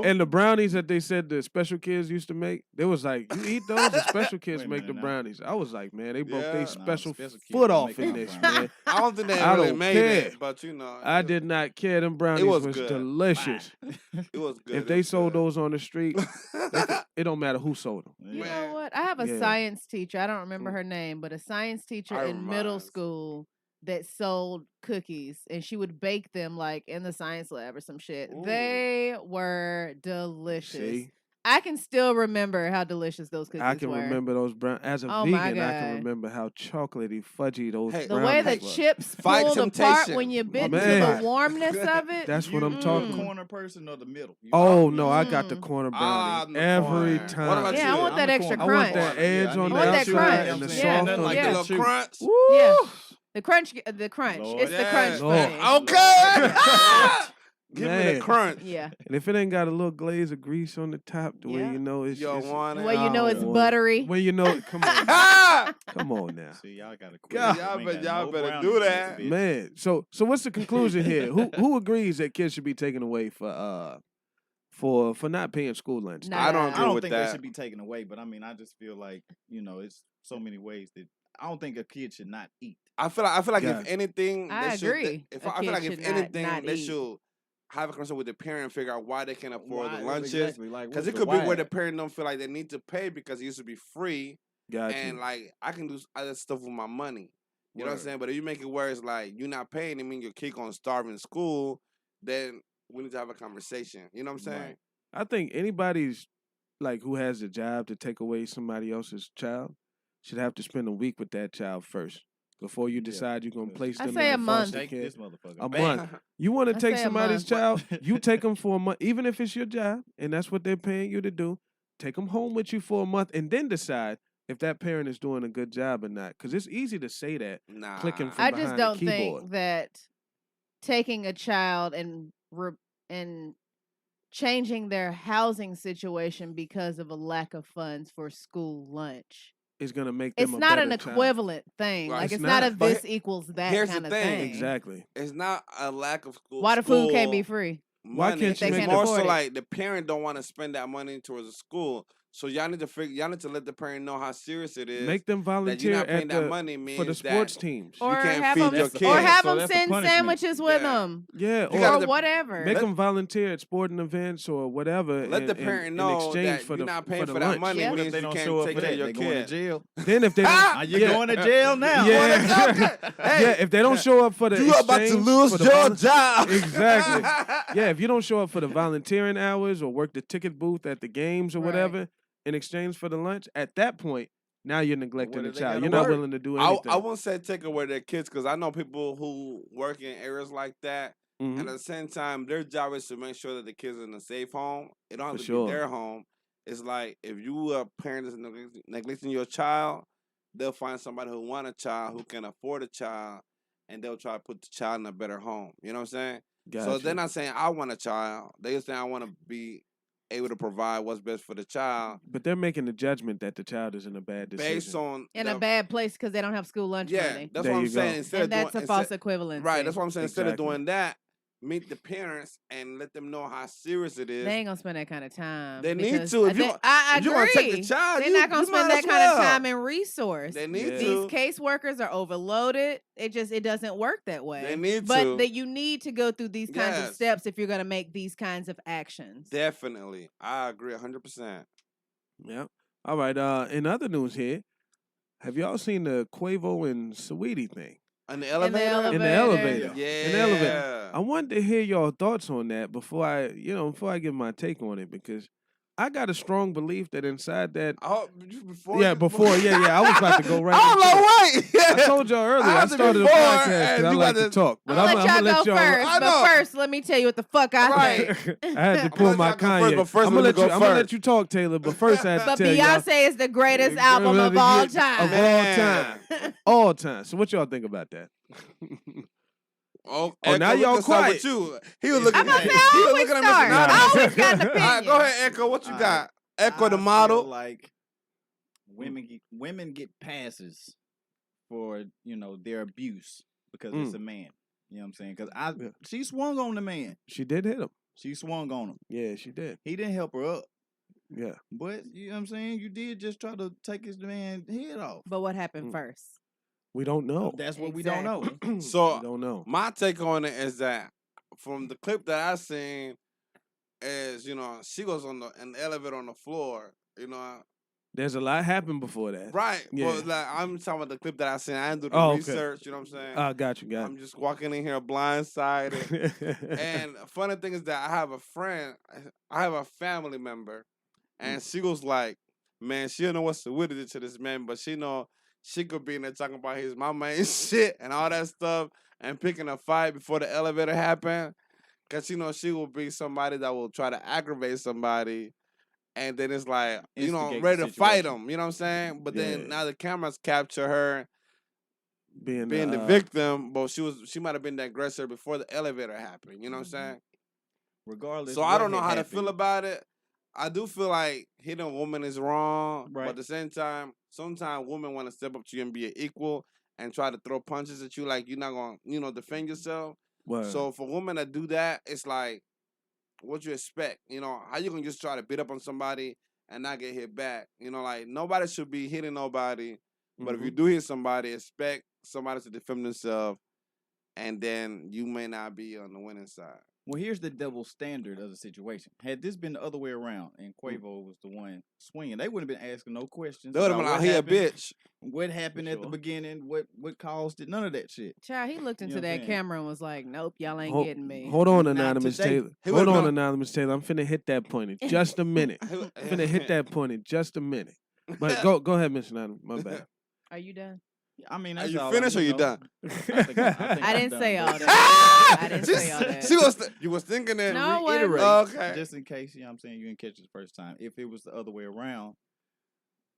and the brownies that they said the special kids used to make. They was like, you eat those, the special kids make the brownies. I was like, man, they broke their special foot off in this, man. I don't think they really made it, but I did not care. Them brownies was delicious. It was good. If they sold those on the street, it don't matter who sold them. You know what? I have a science teacher. I don't remember her name, but a science teacher in middle school that sold cookies, and she would bake them like in the science lab or some shit. Ooh. They were delicious. See? I can still remember how delicious those cookies were. I can remember those brown. As a vegan, I can remember how chocolatey, fudgy those brownies the way the chips pulled apart when you bit into the warmness of it. That's what I'm talking about. The corner person or the middle? I got the corner brownie every time. What about you? I want that extra crunch. I want that edge on the outside and the soft on like a little crunch. Yeah. The crunch. Lord, it's the crunch. Okay. Give me the crunch. Yeah. And if it ain't got a little glaze of grease on the top, the way you know it's it's buttery. When you know, come on. Come on now. See, y'all gotta quit. Y'all better do that. Man, so what's the conclusion here? Who agrees that kids should be taken away for not paying school lunch? Nah. I don't agree with think that. They should be taken away, but I mean, I just feel like, it's so many ways that I don't think a kid should not eat. I feel like if anything, I agree. I feel like if anything, they should have a conversation with the parent and figure out why they can't afford the lunches. Because it could be where the parent don't feel like they need to pay because it used to be free. And like I can do other stuff with my money. You know what I'm saying? But if you make it where it's like you're not paying, it means your kid gonna starve in school. then we need to have a conversation. You know what I'm saying? Right. I think anybody's like who has a job to take away somebody else's child should have to spend a week with that child first before you decide you're gonna place I them say in a a month. foster Take care. this motherfucker. A Bang. month. You want to I take say a somebody's month. child, you take them for a month, even if it's your job and that's what they're paying you to do. Take them home with you for a month and then decide if that parent is doing a good job or not. Because it's easy to say that Nah. clicking from I behind just the don't keyboard. think that taking a child and changing their housing situation because of a lack of funds for school lunch. Is gonna make them It's a not better an child. equivalent thing. Right. Like It's it's not a not. But this equals that here's kind the of thing. thing. Exactly. It's not a lack of school. Why the food can't be free? Why Money. can't If they you It's make can't more afford so it. like the parent don't want to spend that money towards a school. So y'all need to let the parent know how serious it is. Make them that volunteer you're not paying at that the money for the means sports that teams. you can't have feed them, your That's the kid. or point. have So them that's the send punishment. sandwiches with Yeah. them, Yeah, You or gotta or whatever. make Let- them volunteer at sporting events or whatever. Let the in- parent in know exchange that for you're the not paying for the that lunch. money Yeah. What if means they you don't can't show up take for care that? of your They going to kid. jail. Then if they don't, Are you going to jail now? Yeah. Hey, yeah, if they don't show up for the you about to exchange, lose for the your job. Exactly. Yeah, if you don't show up for the volunteering hours or work the ticket booth at the games or Right. whatever in exchange for the lunch, at that point, now you're neglecting What the if they child. gotta You're not work? willing to do I anything. won't say take away their kids because I know people who work in areas like that, Mhm. and at the same time, their job is to make sure that the kids are in a safe home. It don't have For to sure. be their home. It's like if you a parent is neglecting your child, they'll find somebody who want a child, who can afford a child, and they'll try to put the child in a better home. You know what I'm saying? So Gotcha. they're not saying I want a child. They're saying I want to be able to provide what's best for the child But they're making the judgment that the child is in a bad decision. based on in the, a bad place because they don't have school lunch yeah. money. That's There what I'm you saying. go. Instead And of that's doing a false equivalency. right. That's what I'm saying. Instead of Exactly. doing that, meet the parents and let them know how serious it is. They ain't gonna spend that kind of time. They need because to. If I you're gonna take the agree. child, They're you- not gonna you might spend that as kind of well. time and resource. They need Yeah. These to. caseworkers are overloaded. It doesn't work that way. They need but to. that you need to go through these kinds of Yes. steps if you're gonna make these kinds of actions. Definitely, I agree 100%. Yep. All right. In other news here, have y'all seen the Quavo and Saweetie thing? In the In the elevator. In the elevator. elevator. Yeah. In the elevator. I wanted to hear y'all thoughts on that before I give my take on it because I got a strong belief that inside that Oh, before. I was about to go right Oh into it. no! Wait. I told y'all earlier I have to started a before, podcast and because I you like got to talk, but I'm I'm gonna gonna let let y'all go y'all. first. I But know. first, let me tell you what the fuck I Right. think. I had to I'm pull gonna my let y'all go Kanye. first, but first I'm let me go gonna let first. you talk, Taylor. But first, I had to But tell y'all Beyonce is the greatest album of all time. Of all time. All time. So what y'all think about that? Oh, now Echo, y'all let's start quiet. with you. He was looking. I'm gonna say he I was always looking at start. Mr. I Nana. always got an All right, opinion. go ahead, Echo. What you All got? Echo the I model. feel like women get passes for their abuse because it's a man. You know what I'm saying? Because she swung on the man. She did hit him. She swung on him. Yeah, she did. He didn't help her up. Yeah. But you know what I'm saying? You did just try to take his man head off. But what happened first? We don't know. That's what we don't know. So we don't know. my take on it is that from the clip that I seen is she goes in the elevator on the floor. There's a lot happened before that. Right. Yeah. But like I'm talking about the clip that I seen. I didn't do the Oh, okay. research. You know what I'm saying? Got you. I'm just walking in here blindsided. And funny thing is that I have a family member, and she was like, man, she don't know what Saweetie did to this man, but she know she could be in there talking about his mama and shit and all that stuff and picking a fight before the elevator happened. Cause she will be somebody that will try to aggravate somebody. And then it's like, Instigate ready the to fight situation. them. You know what I'm saying? But then Yeah. now the cameras capture her being the victim, but she might have been the aggressor before the elevator happened. You know what I'm saying? Regardless. So I don't know how to feel about it. I do feel like hitting a woman is wrong, Right. but at the same time, sometimes women want to step up to you and be an equal and try to throw punches at you like you're not gonna, defend yourself. Word. So for women to do that, it's like, what you expect? How you gonna just try to beat up on somebody and not get hit back? Like nobody should be hitting nobody, but if you do hit somebody, expect somebody to defend themselves, and then you may not be on the winning side. Well, here's the double standard of the situation. Had this been the other way around and Quavo was the one swinging, they wouldn't have been asking no questions. They would have been like, he a bitch. What happened at the beginning? What caused it? None of that shit. Child, he looked into that camera and was like, nope, y'all ain't getting me. Hold on, Anonymous Taylor. Hold on, Anonymous Taylor. I'm finna hit that point in just a minute. I'm finna hit that point in just a minute. But go ahead, Mr. Anonymous. My bad. Are you done? I mean, are you finished or you done? I didn't say all that. I didn't say all that. You was thinking that. No, reiterate, okay. Just in case, you know what I'm saying, you didn't catch it the first time. If it was the other way around,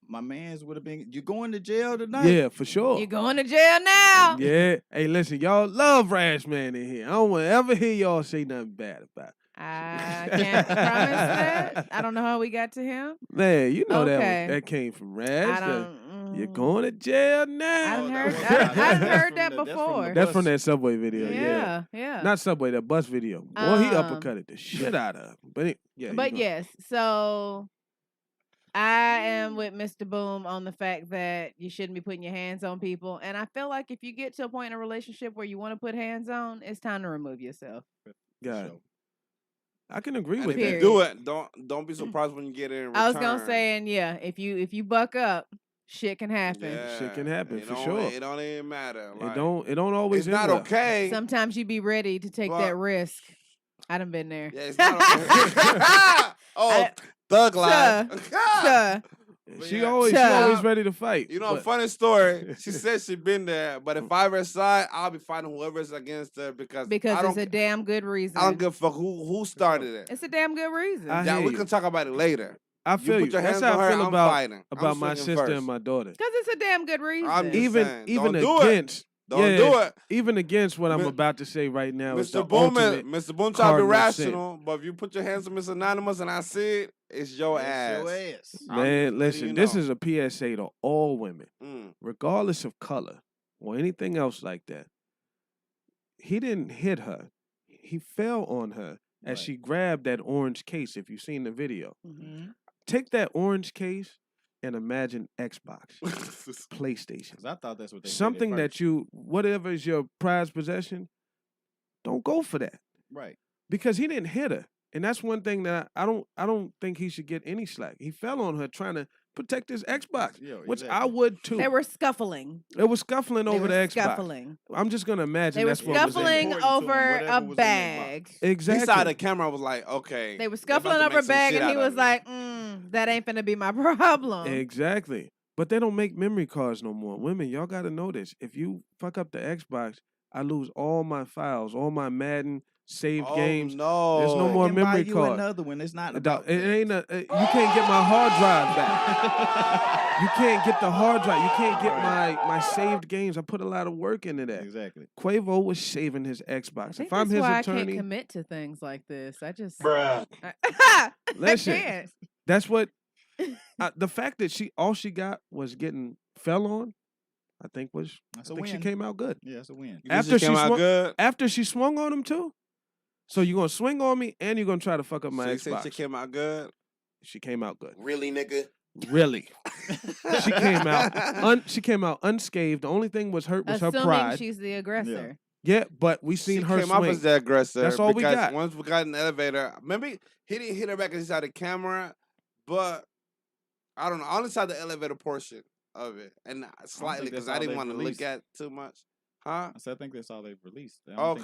my man's would have been, you going to jail tonight? Yeah, for sure. You going to jail now? Yeah. Hey, listen, y'all love Rash Man in here. I don't want to ever hear y'all say nothing bad about it. I can't promise that. I don't know how we got to him. Man, you know that came from Rash. You're going to jail now. I've heard that before. That's from that Subway video. Yeah. Not Subway, that bus video. Well, he uppercutted the shit out of him. But yes, so I am with Mr. Boom on the fact that you shouldn't be putting your hands on people. And I feel like if you get to a point in a relationship where you want to put hands on, it's time to remove yourself. Got it. I can agree with that. If you do it, don't be surprised when you get in return. I was gonna say, and if you buck up, shit can happen. Yeah, shit can happen for sure. It don't even matter. Like, it don't always. It's not okay. Sometimes you be ready to take that risk. I done been there. Yeah, it's not okay. Thug life. She always ready to fight. You know, a funny story. She said she been there, but if I ever side, I'll be fighting whoever's against her because it's a damn good reason. I don't give a fuck who started it. It's a damn good reason. We can talk about it later. I feel you. Put your hands That's how on I her, feel I'm about my sister first. and my daughter. Because it's a damn good reason. I'm just saying, even don't against. Don't do it. Even against what I'm about to say right now. Mr. Boom try to be rational, but if you put your hands on Miss Anonymous and I see it, it's your ass. Man, listen, this is a PSA to all women, regardless of color or anything else like that. He didn't hit her. He fell on her as she grabbed that orange case, if you've seen the video. Mm-hmm. Take that orange case and imagine Xbox, PlayStation. I thought that's what they something that whatever is your prized possession, don't go for that. Right. Because he didn't hit her. And that's one thing that I don't think he should get any slack. He fell on her trying to protect his Xbox, which I would too. They were scuffling. They were scuffling over the Xbox. Scuffling. I'm just gonna imagine they were that's what was scuffling over a bag. Exactly. He saw the camera. Was like, okay. They were scuffling over a bag, and he was like, "That ain't finna be my problem." Exactly. But they don't make memory cards no more. Women, y'all gotta know this. If you fuck up the Xbox, I lose all my files, all my Madden saved games. No, there's no more memory card. Another one. It's not about it. Ain't you can't get my hard drive back. You can't get the hard drive. You can't get my saved games. I put a lot of work into that. Exactly. Quavo was saving his Xbox. If I'm his why attorney, I can't commit to things like this. I just listen. I can't. That's what the fact that all she got was getting fell on. I think she came out good. Yeah, it's a win. After she swung on him too. So you're gonna swing on me and you're gonna try to fuck up my Xbox. She came out good. She came out good. Really, nigga? Really. She came out unscathed. The only thing was hurt was her pride. She's the aggressor. Yeah, but we seen her came swing. Up as the aggressor. That's all we got. Once we got in the elevator, maybe he didn't hit her back inside the camera, but I don't know. On the side of the elevator portion of it, and slightly because I didn't want to look at too much. Huh? I think that's all they've released. I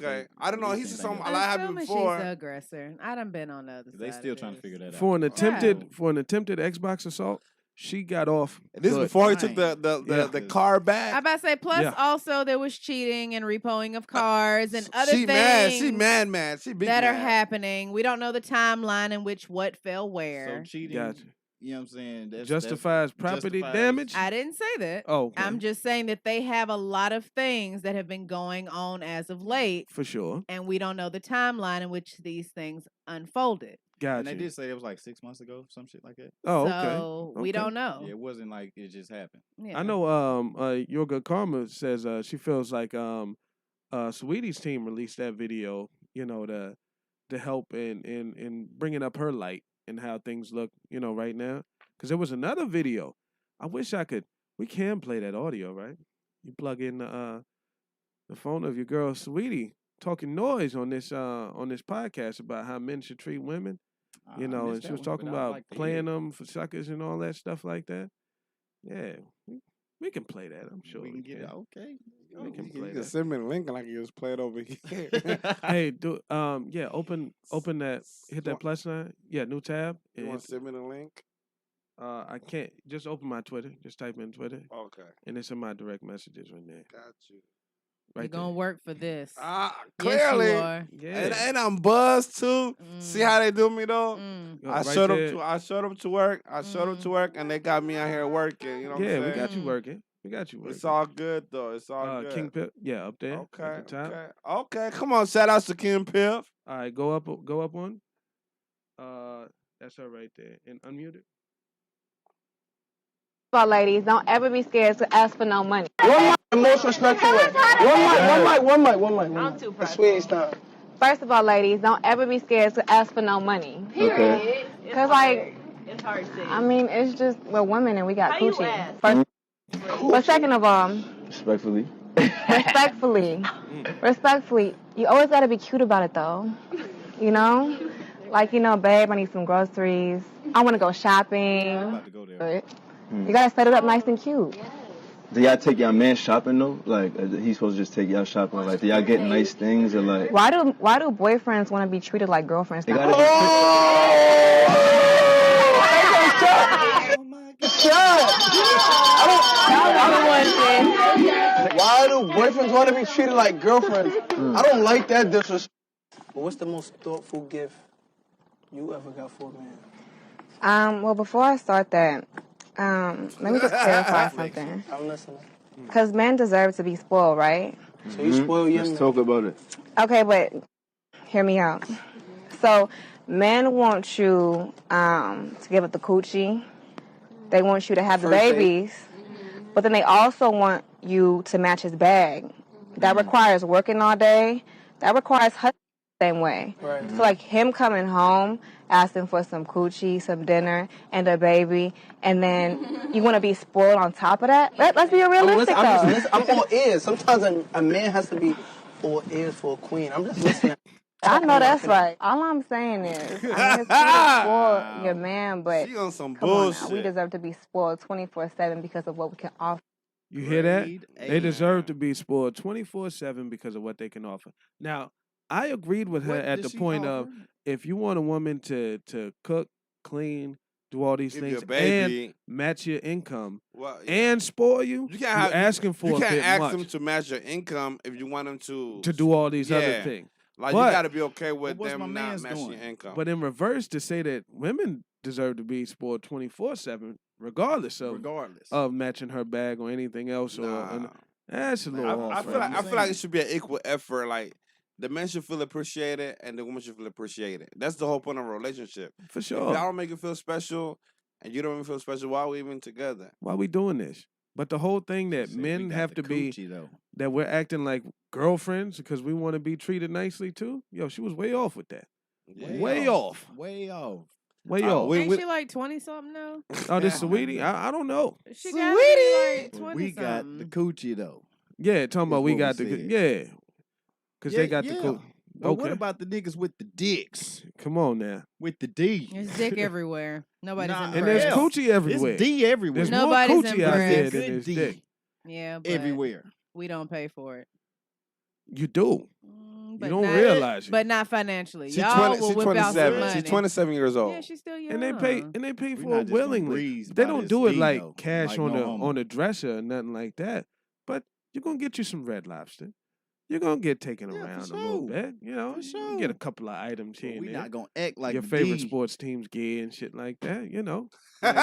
don't know. He's just something I had before. She's the aggressor. I done been on the other side. They still trying to figure that out. For an attempted Xbox assault, she got off. This is before he took the car back. I about to say. Plus, also there was cheating and repoing of cars and other things. She mad. She big that mad. are happening. We don't know the timeline in which what fell where. So cheating. Gotcha. You know what I'm saying? Justifies property damage? I didn't say that. Oh, okay. I'm just saying that they have a lot of things that have been going on as of late. For sure. And we don't know the timeline in which these things unfolded. Gotcha. And they did say it was like 6 months ago, some shit like that. Oh, okay. So we don't know. Yeah, it wasn't like it just happened. Yeah. I know Your Good Karma says she feels like Saweetie's team released that video, to help in bringing up her light and how things look, right now. Because there was another video. I wish we can play that audio, right? You plug in the phone of your girl, Saweetie, talking noise on this podcast about how men should treat women. You know, and she was talking about playing them for suckers and all that stuff like that. Yeah, we can play that. I'm sure we can get it. Okay. We can play You that. can send me the link and I can just play it over here. Hey, open that, hit that plus sign. Yeah, new tab. You want to send me the link? I can't. Just open my Twitter. Just type in Twitter. Okay. And it's in my direct messages right there. Got you. You're gonna work for this. Clearly. Yes, you are. Yeah. And I'm buzzed too. See how they do me though? I Right showed there. up. I showed up to work. And they got me out here working. You know what I'm saying? We got you working. We got you working. It's all good though. It's all good. King Pip, up there. Okay. At the top. Okay. Come on, shout outs to King Pip. All right, go up one. That's her right there. And unmuted. Well, ladies, don't ever be scared to ask for no money. One mic, the most respectful way. One mic. I'm too proud. Sweetie style. First of all, ladies, don't ever be scared to ask for no money. Period. Because, like, it's hard to say. I mean, it's just, we're women and we got How you coochie. ask? First, but second of all, Respectfully. respectfully, you always got to be cute about it, though. You know? Like, babe, I need some groceries. I want to go shopping. I'm about to go there. You got to set it up nice and cute. Do y'all take y'all man shopping though? Like, he's supposed to just take y'all shopping? Like, do y'all get nice things or like? Why do boyfriends want to be treated like girlfriends? They gotta Why do boyfriends want to be treated like girlfriends? I don't like that disrespect. What's the most thoughtful gift you ever got for a man? Well, before I start that, let me just clarify something. I'm listening. Because men deserve to be spoiled, right? So you spoil your man. Let's talk about it. Okay, but hear me out. So men want you to give up the coochie. They want you to have the babies. But then they also want you to match his bag. That requires working all day. That requires hustling the same way. Right. So like him coming home, asking for some coochie, some dinner, and a baby, and then you want to be spoiled on top of that? Let's be realistic, I'm all ears. Sometimes a man has to be all ears for a queen. I'm just listening. I know that's right. All I'm saying is, it's good to spoil your man, but She on some come on bullshit. now, we deserve to be spoiled 24/7 because of what we can offer. You hear that? They deserve to be spoiled 24/7 because of what they can offer. Now, I agreed with her at the point of if you want a woman to cook, clean, do all these Give you things a baby. and match your income Well, and spoil you, You can't you're have, asking for you a can't bit ask much them to match your income if you want them to do all these other Yeah. things. Like But- you got to be okay with what's my them not man's matching doing? your income. But in reverse, to say that women deserve to be spoiled 24/7, regardless of matching her bag or anything else, Nah. that's a little I off. feel like it should be an equal effort. Like the men should feel appreciated and the woman should feel appreciated. That's the whole point of a relationship. For If sure. y'all don't make it feel special and you don't even feel special, why are we even together? Why we doing this? But the whole thing that men have to be that we're acting like girlfriends because we want to be treated nicely too. Yo, she was way off with that. Way off. Way off. Way off. Ain't she like 20-something now? Oh, this Saweetie? I don't know. She got to be like 20 We got the coochie though. Yeah, talking about Is we what got we the said. yeah. Because they got the cool. But Okay. what about the niggas with the dicks? Come on now. With the D. There's dick everywhere. Nobody's Nah, impressed. And there's Yeah. coochie everywhere. It's D everywhere. There's Nobody's more coochie out there impressed. than Good there's D. dick. Yeah, but Everywhere. we don't pay for it. You do. But You don't not- realize it. But not financially. She's Y'all 20, will she's whip out some 27. money. She's 27 years old. Yeah, she's still young. And they pay We for not it just gonna willingly. breeze They by don't this do it D, like though. cash Like on no the homo. on the dresser or nothing like that. But you're gonna get you some Red Lobster. You're gonna get taken Yeah, for around a little sure. bit. You know, For you can get a sure. couple of items here But and we there. not gonna act like Your the favorite D. sports team's gear and shit like that. You know, You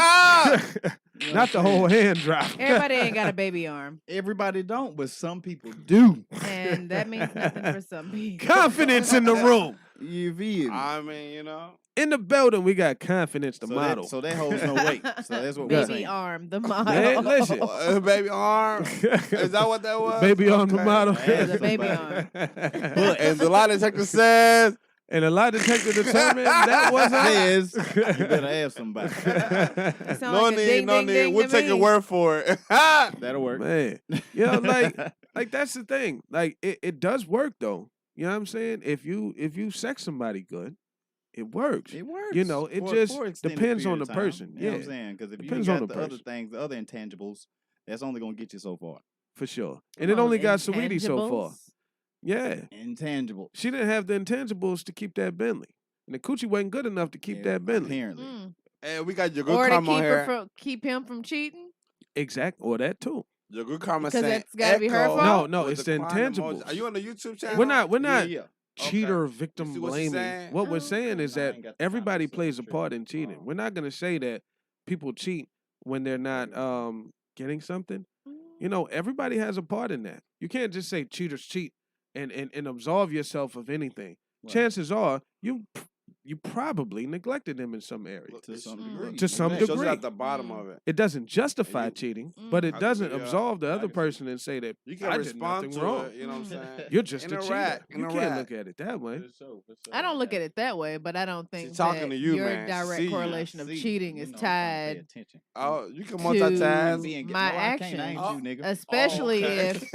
know not the what I'm whole saying? hand drop. Everybody ain't got a baby arm. Everybody don't, but some people do. And that means nothing for some people. Confidence in the room. You feel me? I mean, you know. In the building, we got confidence the So model. that, so that holds no weight. So that's what we're Baby saying. arm, the model. Man, listen. Baby arm. Is that what that was? Baby on the Okay. model. Yeah, the baby arm. And the lie detector says. And a lie detector determined that wasn't. Says you better have somebody. It sound No like a need, ding, no ding, need. ding We'll to take me. your word for it. That'll work. Man, you know, like that's the thing. Like it does work though. You know what I'm saying? If you sex somebody good, it works. It works. You know, it for just depends on the time, person. You know what I'm saying? Because if Depends you on got the the other person. things, the other intangibles, that's only gonna get you so far. For sure. And it only got Saweetie so far. Intangibles? Yeah. Intangible. She didn't have the intangibles to keep that Bentley. And the coochie wasn't good enough to keep that Bentley. Apparently. Hey, we got your good Or to karma keep here. him from cheating. Exact. Or that too. Your good karma Because saying that's gotta be her Ecko fault? No, with it's the crying intangibles. emoji. Are you on the YouTube channel? We're not Yeah. cheater Okay. victim You see what she's blaming. saying? What we're Oh, saying is I that ain't got the everybody time to plays a search part in cheating. We're not gonna say that people cheat when they're not getting something. You know, everybody has a part in that. You can't just say cheaters cheat and absolve yourself of anything. Right. Chances are you probably neglected them in some area. To some degree. To some It shows degree. you at the bottom of it. It doesn't justify you- cheating, but it I doesn't can see, absolve the I other can see. person and say that You can I did respond nothing to wrong. it. You know what I'm saying? You're just a cheater. Interact, You can't interact. look at it that way. I don't look at it that way, but I don't think She's talking that to you, your man. direct See you. correlation of See, cheating you is know, I'm trying to pay tied attention. Oh, you can to multitask. my No, I can't. I ain't actions. you, nigga. Especially if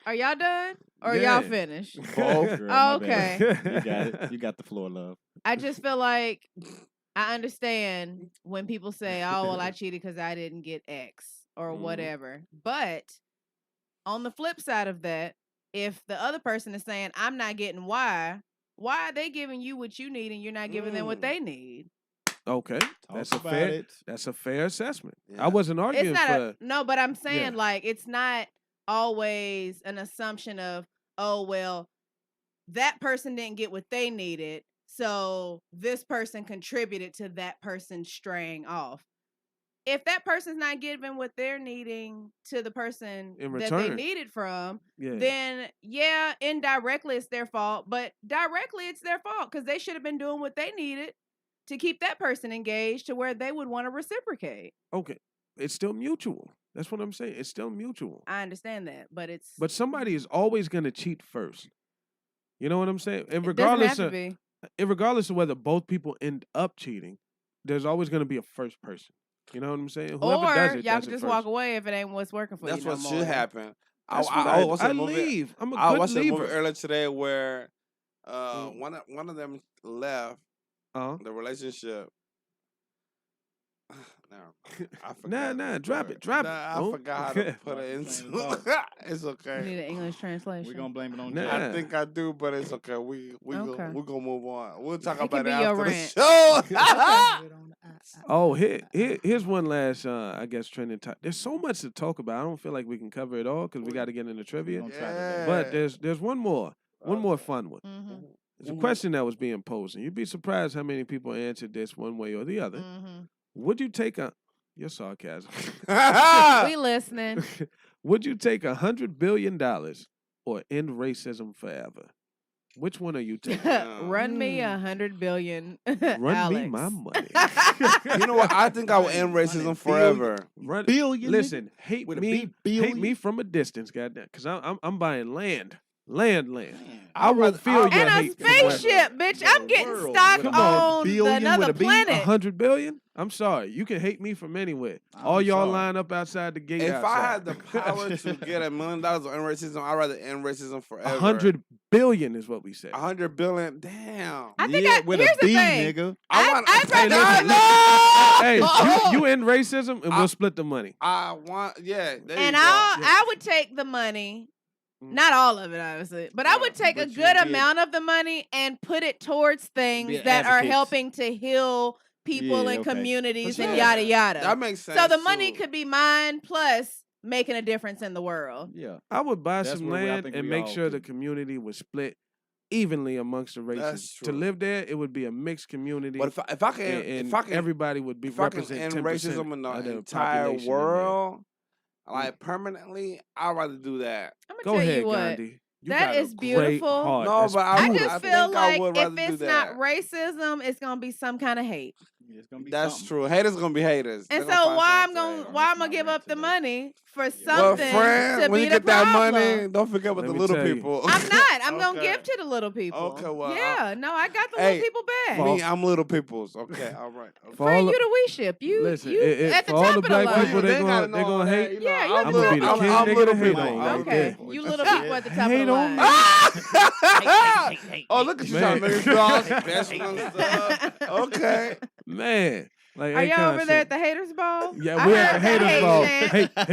are y'all done or y'all Yeah. finished? Both. Girl, my bad. Okay. You got it. You got the floor, love. I just feel like I understand when people say, "Oh, well, I cheated because I didn't get X or whatever." But on the flip side of that, if the other person is saying, "I'm not getting Y," why are they giving you what you need and you're not giving them what they need? Okay, that's a about fair. it. That's a fair assessment. Yeah. I wasn't arguing It's not for. no, but I'm saying Yeah. like it's not always an assumption of, oh well, that person didn't get what they needed, so this person contributed to that person straying off. If that person's not giving what they're needing to the person In that they return. needed from, Yeah. then yeah, indirectly it's their fault, but directly it's their fault because they should have been doing what they needed to keep that person engaged to where they would want to reciprocate. Okay, it's still mutual. That's what I'm saying. It's still mutual. I understand that, but it's But somebody is always going to cheat first. You know what I'm saying? And it doesn't have to be. regardless of whether both people end up cheating, there's always going to be a first person. You know what I'm saying? Whoever Or does it, y'all does can it just first. walk away if it ain't what's working for That's you. what no should more. happen. That's I what watched I a movie. leave. I'm a I good watched a leaver. movie earlier today where one of them left the relationship. No, I forgot. Nah, drop it. I forgot how to put it into. It's You okay. need an English translation. We're gonna blame it on Nah. Jay. I think I do, but it's okay. We Okay. we gonna move on. We'll talk It about can it be your after the rant. show. Oh, here's one last, I guess, trending topic. There's so much to talk about. I don't feel like we can cover it all because we got to get into trivia. But there's one more fun one. Mm-hmm. It's a question that was being posed, and you'd be surprised how many people answered this one way or the other. Mm-hmm. Would you take your sarcasm? We listening. Would you take $100 billion or end racism forever? Which one are you taking? Run me 100 billion. Run Alex. me my money. You know what? I think I will end racism forever. Run, Billion, listen, hate With a me, big billion? hate me from a distance, goddamn, because I'm buying land. I I'd will rather- feel your And a hate. forever. spaceship, bitch. I'm getting world stock with a on billion another with a B? planet. 100 billion? I'm sorry. You can hate me from anywhere. I'm All y'all sorry. line up outside the gate. If I had the outside. power to get $1 million or end racism, I'd rather end racism forever. 100 billion is what we say. 100 billion. Damn. I think Yeah, with here's a the B, thing. nigga. I'd Hey, rather listen, hey, you end racism and we'll split the money. I want, yeah. There and you go. I would take the money, not all of it, obviously, but I would take a but you good did- amount of the money and put it towards things Be an that are advocate. helping to heal people Yeah, and okay. communities For and sure. yada yada. That makes sense. So the money too. could be mine plus making a difference in the world. Yeah. I would buy That's some where I land think and we make all sure the could. community was split evenly amongst the races. That's To true. live there, it would be a mixed community. But if I can, and if I can, everybody would be if I can represent end 10% racism in of the the entire population in there. world, like permanently, I'd rather do that. I'm Go gonna tell ahead, you what. Gandhi. You That got is a great beautiful. heart. No, That's but I beautiful. just I feel think I like would if rather do it's not that. racism, it's gonna be some kind of hate. It's gonna be That's something. true. Haters gonna be haters. And They gonna so find why I'm something to hate gonna on. why I'm gonna give up the money for Well, something friend, to when be you the get that problem? money, don't forget about Let the me little tell you. people. I'm not. I'm gonna Okay. give to the little people. Okay, well, yeah, no, I got the hey, little people back. Me, I'm little people's. Okay, all right. Okay. For all Friend, the- you the we ship. You Listen, you at the for all top the of the black line. people, They they gotta gonna know that, hate. you know, Yeah, you I'm gonna be the king. I'm They little gonna hate people. on. I'm Okay, little you little people at the top Hate of the on line. me. Oh, look at you Man. trying to make us all special and stuff. Okay. Man. Like, Are y'all over there concept. at the haters ball? Yeah, I we're at heard the haters hate ball.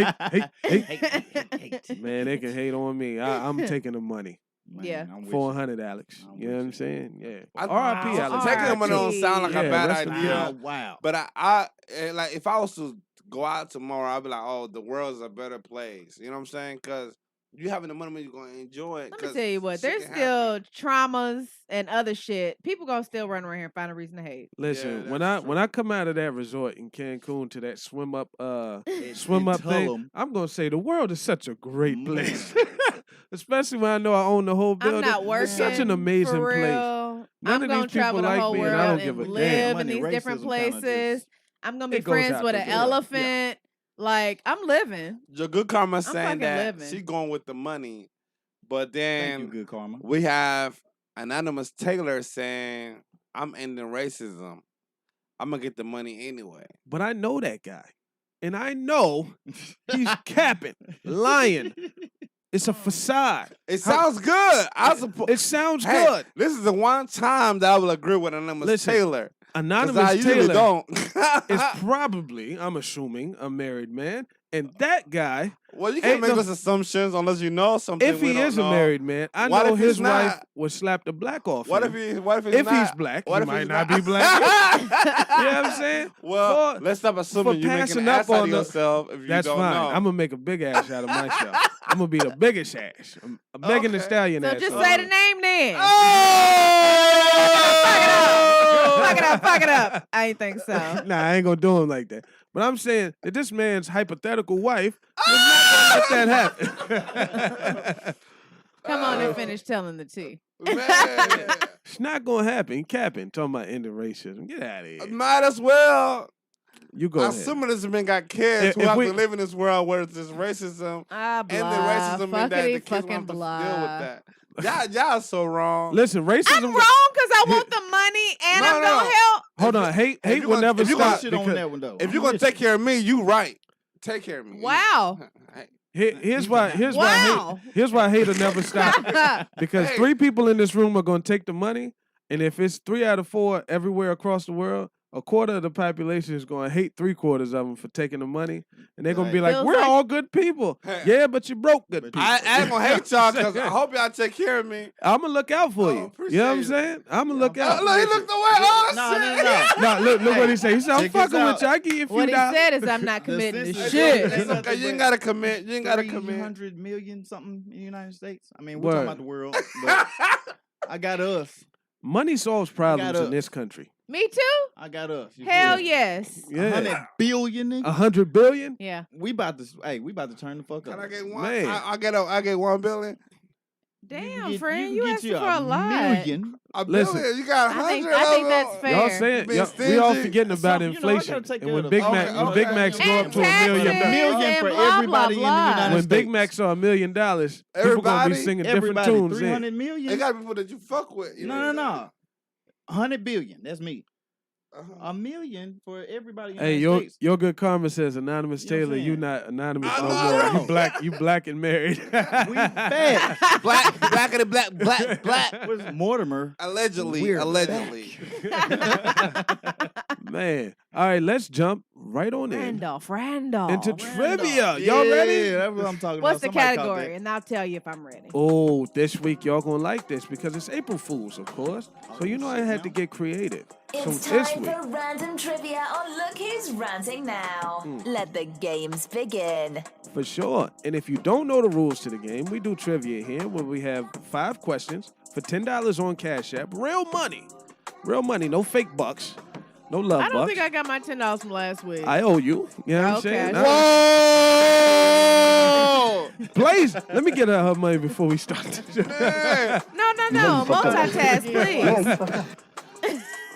chant. Hate. Man, they can hate on me. I'm taking the money. Man, Yeah. I'm with you. 400, Alex. I'm You know what I'm with saying? Yeah. I- R.I.P. Wow. Alex. Taking the money don't R.I.P. sound like a Yeah, bad rest in idea. Wow. But I like if I was to go out tomorrow, I'd be like, oh, the world's a better place. You know what I'm saying? Because you having the money, you're gonna enjoy it. Let me 'cause tell you what, shit there's can still happen. traumas and other shit. People gonna still run around here and find a reason to hate. Listen, Yeah, when that's I come out of that resort in Cancun to that swim up And tell thing, 'em, I'm gonna say the world is such a great Man. place. Especially when I know I own the whole I'm building. not working. It's such an amazing for place. real. None I'm of gonna these people travel the like whole me, and world I don't give a damn. live in Money, these different racism kinda places. just- I'm gonna be It goes friends out with the an door. elephant. Like I'm living. Your good karma fucking saying that living. she going with the money, but Thank you, then good karma. we have Anonymous Taylor saying, "I'm ending racism. I'm gonna get the money anyway." But I know that guy. And I know he's capping, lying. It's a facade. It sounds good. I support. It sounds Hey, good. This is the one time that I will agree with Anonymous Listen, Taylor. 'Cause I Anonymous usually Taylor don't. is probably, I'm assuming, a married man. And that guy, Well, you can't ain't make no- those assumptions unless you know something. if we he don't is know. a married man, I What know if he's his wife not? would slap the black off What him. if he? What if he's If not? he's black, What he if might he's not be black. You know what I'm saying? Well, For- let's stop assuming you're making passing an up ass out on of the- yourself if you That's don't fine. know. I'm gonna make a big ass out of myself. I'm gonna be the biggest ass. I'm begging the Okay. stallion So ass. just off. say the name then. Oh! Fuck it up. Fuck it up. I ain't think so. Nah, I ain't gonna do him like that. But I'm saying that this man's hypothetical wife was not gonna let that happen. Come on and finish telling the tea. Man. It's not gonna happen. He capping, talking about ending racism. Get out of here. Might as well. You go ahead. Assuming this man got kids If who have we- to live in this world where there's racism Ah, blah. and the racism mean that the Fuckity kids won't fucking have to blah. deal with that. Y'all are so wrong. Listen, racism. I'm wrong because I want the money and No, I'm no, gonna no. help. Hold on, hate you will gonna- never if you stop. Shit on because that one though. If you're gonna take care of me, you right. Take care of me. Wow. here's why Wow. here's why hate will never stop. Because Hey. 3 people in this room are gonna take the money, and if it's 3 out of 4 everywhere across the world, a quarter of the population is gonna hate 3/4 of them for taking the money, and they're gonna be Right. like, Feels "We're like- all good people." Hey. Yeah, but you broke good But people. I ain't gonna hate y'all because I hope y'all take care of me. I'm gonna look out for Oh, you. You know what I'm appreciate it. saying? I'm gonna look out. Look, he looked away. Oh, No, shit. no. Nah, look what he said. He said, "I'm Check this fucking with out. you. I give you a few What he dollars." said is I'm not committing to census- shit. It's okay. You ain't gotta commit. You ain't gotta commit. 300 million something in the United States. I mean, we're Word. talking about the world, but I got us. Money solves problems us. in this country. Me too? I got us. You Hell feel me? yes. 100 Yeah, billion, nigga. 100 billion. Yeah. We about to turn the fuck Can up. I get one? Man. I get 1 billion. Damn, you friend, you can asking get for a lot. million. A Listen. billion. You got 100. I think of that's them. fair. Y'all saying Being we all stingy. forgetting about Something, you know, I inflation. gotta take And care when of Big the- Mac, Okay, when Big okay. Macs go And up to $1 million, taxes. million and for blah, everybody blah, in the blah. United when Big States. Macs are $1 million, people gonna be Everybody? singing different Everybody, tunes. 300 They million. got people that you fuck with. You know No. 100 billion. That's me. Uh-huh. $1 million for everybody in the Hey, United States. your good karma says Anonymous You know what I'm Taylor, you saying? not anonymous I no know. more. You black and married. We fat. Black and black. What's Mortimer? Allegedly. We're Man. All right, let's jump right on in Randolph. into trivia. Y'all Yeah, ready? that's what I'm talking What's the about. Somebody caught category? that. And I'll tell you if I'm ready. Oh, this week y'all gonna like this because it's April Fools, of course. So you know I had to get creative. So It's this time week, for random trivia on Look Who's Ranting Now. Let the games begin. for sure. And if you don't know the rules to the game, we do trivia here where we have 5 questions for $10 on Cash App. Real money. Real money, no fake bucks. No love I don't bucks. think I got my $10 from last week. I owe you. You know what I'm Okay. saying? Whoa! Blaze, let me get her money before we start. No. Multitask, please.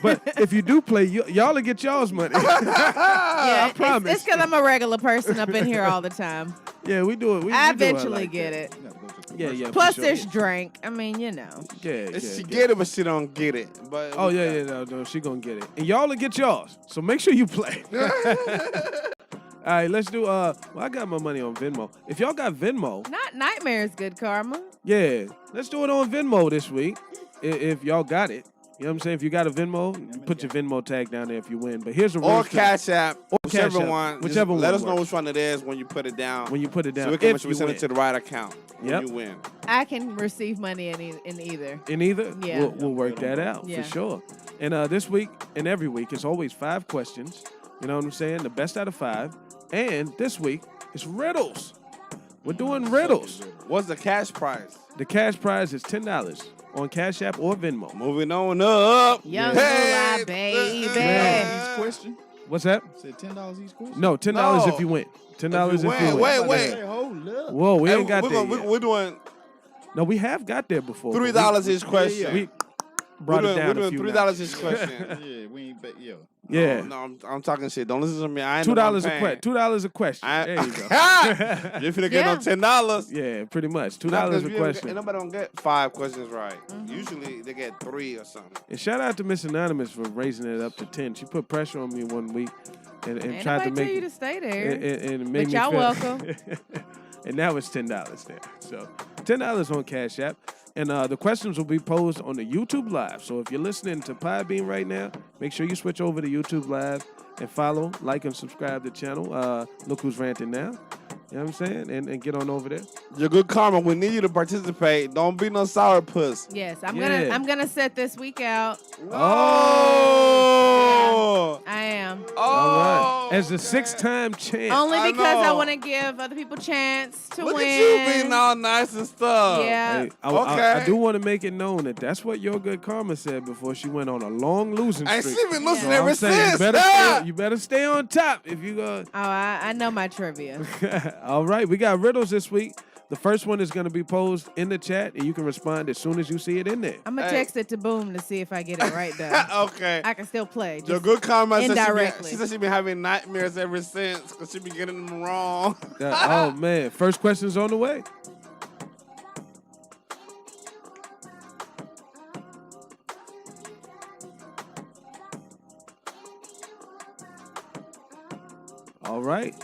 But if you do play, y'all will get y'all's money. Yeah, I promise. It's because I'm a regular person up in here all the time. Yeah, we do it. I eventually get it. Yeah. Plus, for there's sure. drink. I mean, you know. Yeah. She get it, but she don't get it. But Oh yeah, no, she gonna get it, and y'all will get yours. So make sure you play. All right, let's do. Well, I got my money on Venmo. If y'all got Venmo, Not Nightmare's good karma. yeah, let's do it on Venmo this week. If y'all got it, you know what I'm saying. If you got a Venmo, put your Venmo tag down there if you win. But here's a or Cash App, Whichever one. Let us know which one it is when you put it down. When you put it down, so we can make sure we send it to the right account when you win. I can receive money in either. In either, Yeah. we'll work that out Yeah. for sure. And this week and every week, it's always 5 questions. You know what I'm saying? The best out of 5. And this week, it's riddles. We're doing riddles. What's the cash prize? The cash prize is $10 on Cash App or Venmo. Moving on up. Young Hey, baby. Each question? What's that? Said $10 each question? No, $10 if you win. $10 if you win. Wait. Hold up. Whoa, we ain't got we're there yet. We're doing No, we have got there before. but $3 each question. We brought it down We're a few doing $3 notches. each question. Yeah, we ain't bet, yo. Yeah. No, I'm talking shit. Don't listen to me. I ain't $2 a question. $2 a question. There you go. You finna get no $10. Yeah, pretty much. $2 a question. And nobody don't get 5 questions right. Usually they get 3 or something. And shout out to Miss Anonymous for raising it up to 10. She put pressure on me one week and Ain't tried to nobody make tell you to stay there. and made But me y'all feel, welcome. And now it's $10 there. So $10 on Cash App. And the questions will be posed on the YouTube Live. So if you're listening to PodBean right now, make sure you switch over to YouTube Live and follow, like, and subscribe to the channel. Look Who's Ranting Now. You know what I'm saying? And get on over there. Your good karma. We need you to participate. Don't be no sourpuss. Yes, I'm gonna set this week out. Oh, I am. All right. As a 6-time champ. Only because I know. want to give other people a chance to Look win. at you being all nice and stuff. Yeah. Hey, Okay. I do want to make it known that that's what Your Good Karma said before she went on a long losing And streak. she been losing So ever I'm saying since. you better stay on top if you go. Oh, I know my trivia. All right, we got riddles this week. The first one is going to be posed in the chat, and you can respond as soon as you see it in there. I'm gonna text it to Boom to see if I get it right though. Okay. I can still play. Your Just good karma said indirectly. she said she been having nightmares ever since because she been getting them wrong. Oh, man. First question's on the way. All right.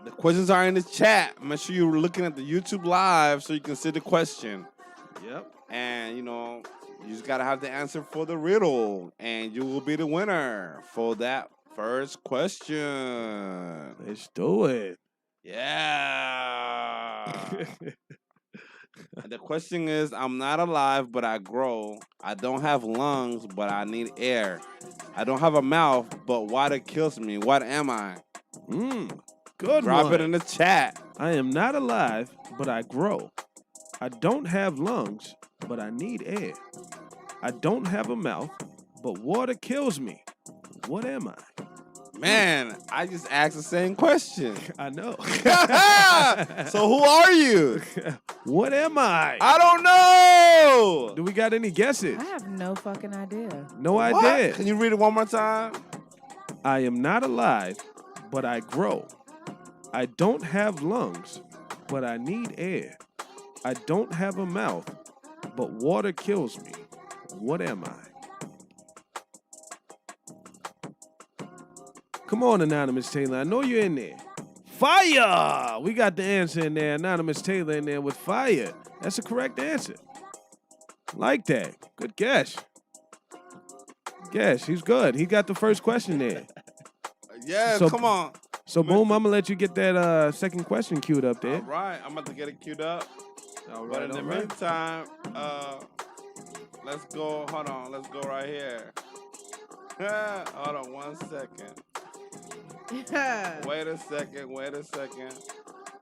The questions are in the chat. Make sure you're looking at the YouTube Live so you can see the question. Yep. And, you just got to have the answer for the riddle. And you will be the winner for that first question. Let's do it. Yeah. The question is, I'm not alive, but I grow. I don't have lungs, but I need air. I don't have a mouth, but water kills me. What am I? Good Drop one. it in the chat. I am not alive, but I grow. I don't have lungs, but I need air. I don't have a mouth, but water kills me. What am I? Man, I just asked the same question. I know. So who are you? What am I? I don't know. Do we got any guesses? I have no fucking idea. No What? idea. Can you read it one more time? I am not alive, but I grow. I don't have lungs, but I need air. I don't have a mouth, but water kills me. What am I? Come on, Anonymous Taylor. I know you're in there. Fire! We got the answer in there. Anonymous Taylor in there with fire. That's the correct answer. Like that. Good guess. Guess. He's good. He got the first question there. Yeah, So- come on. So, Boom, I'm going to let you get that second question queued up there. All right, I'm about to get it queued up. All But in the meantime, let's go. Hold on, let's go right here. Hold on 1 second. Wait a second.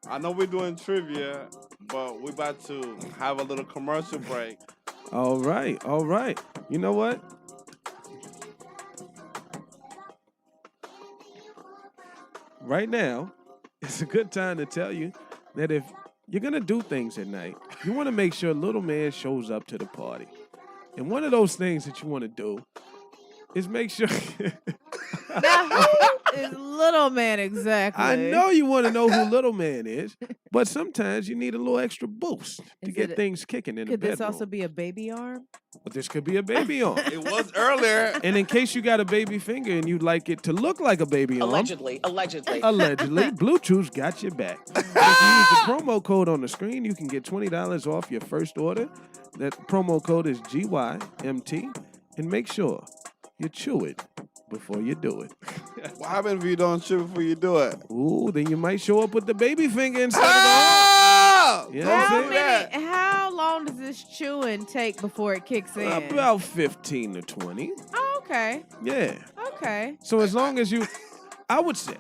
I know we're doing trivia, but we're about to have a little commercial break. All right. You know what? Right now, it's a good time to tell you that if you're going to do things at night, you want to make sure little man shows up to the party. And one of those things that you want to do is make sure... Now, who is Little Man exactly? I know you want to know who Little Man is, but sometimes you need a little extra boost to Is get it things kicking in the bedroom. Could this also be a baby arm? But this could be a baby arm. It was earlier. And in case you got a baby finger and you'd like it to look like a baby arm. Allegedly. Bluetooth got your back. If you use the promo code on the screen, you can get $20 off your first order. That promo code is GYMT. And make sure you chew it before you do it. What happens if you don't chew before you do it? Ooh, then you might show up with the baby finger instead of the arm. How long does this chewing take before it kicks in? About 15 to 20. Oh, okay. Yeah. Okay. So as long as you, I would say,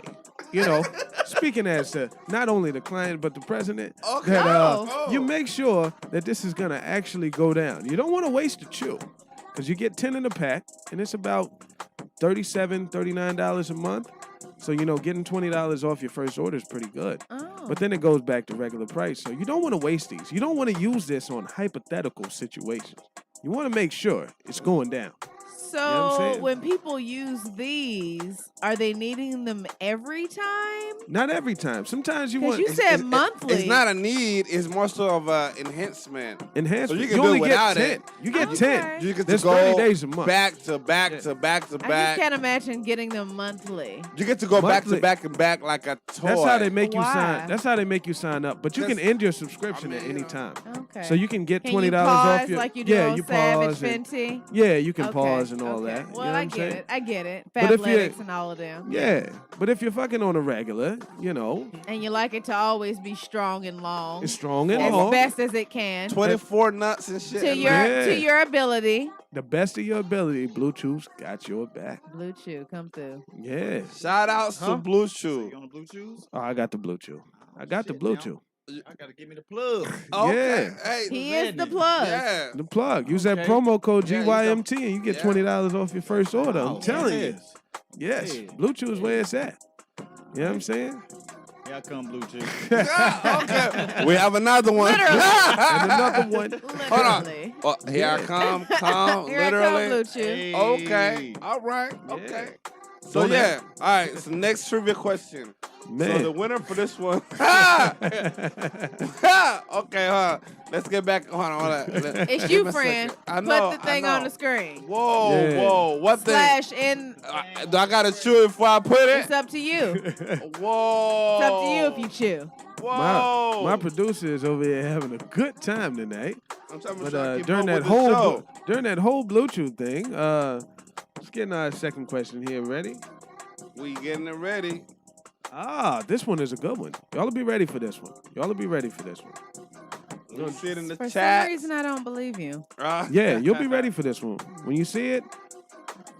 speaking as not only the client but the president, that you make sure that this is going to actually go down. You don't want to waste a chew because you get 10 in a pack and it's about $37, $39 a month. So, getting $20 off your first order is pretty good. Oh. But then it goes back to regular price. So you don't want to waste these. You don't want to use this on hypothetical situations. You want to make sure it's going down. So when people use these, are they needing them every time? Not every time. Sometimes you want. You said monthly. It's not a need. It's more so of an enhancement. Enhancement. So you can do only it without get 10. it. You get 10. You get There's to go 30 days a month. back to back to back to I back. just can't imagine getting them monthly. You get to go Monthly. back to back like a toy. That's how they make you Why? sign. That's how they make you sign up. But you can end your subscription at any time. Okay. So you can get Can $20 you off pause your. like you do on you Savage pause. And, Fenty? yeah, you can Okay, pause and all okay. that. Well, you know I get it. I get it. But if you- Fabletics and all of them. Yeah, but if you're fucking on a regular, And you like it to always be strong and long. it's strong and as long. best as it can. 24 nuts and shit. To your ability. The best of your ability, Bluetooth got your back. Blue Chew, come through. Yeah. Shout outs to Blue Chew. You on the Blue Chews? Oh, I got the Bluetooth. I got the Bluetooth. I gotta give me the plug. Okay. Yeah. Hey, He is the plug. yeah. The plug. Use that Okay. promo code Yeah, GYMT and you get $20 off your first order. I'm Oh, telling you. yes. Yes. Yeah. Bluetooth is where it's at. You know what I'm saying? Here I come, Blue Chew. Okay. We have another one. And another one. Hold on. Literally. Oh, here I come. Come. Here I come, literally. Blue Chew. Hey. Okay. All right. Okay. So Don't yeah. All right. So next trivia question. Man. So the winner for this one. Okay. Let's get back. Hold on. It's Give you, me a friend. second. I know. Put the thing on the screen. Whoa. Yeah. Whoa. What thing? Slash in. Do I gotta chew it before I put It's it? up to you. Whoa. It's up to you if you chew. Whoa. My producer is over here having a good time tonight. I'm trying to But keep during up that with the show. whole Bluetooth thing, let's get our second question here. Ready? We getting it ready. This one is a good one. Y'all will be ready for this one. You see it in the For chat. some reason, I don't believe you. Yeah, you'll be ready for this one. When you see it,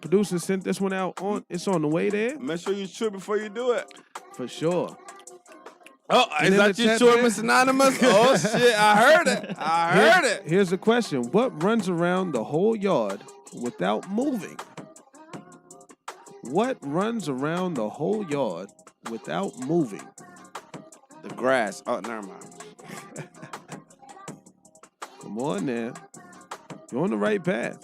producer sent this one out it's on the way there. Make sure you chew before you do it. For sure. Oh, And is in that the you chat chewing, there? Miss Anonymous? Oh shit, I heard it. Here's the question. What runs around the whole yard without moving? What runs around the whole yard without moving? The grass. Oh, never mind. Come on now. You're on the right path.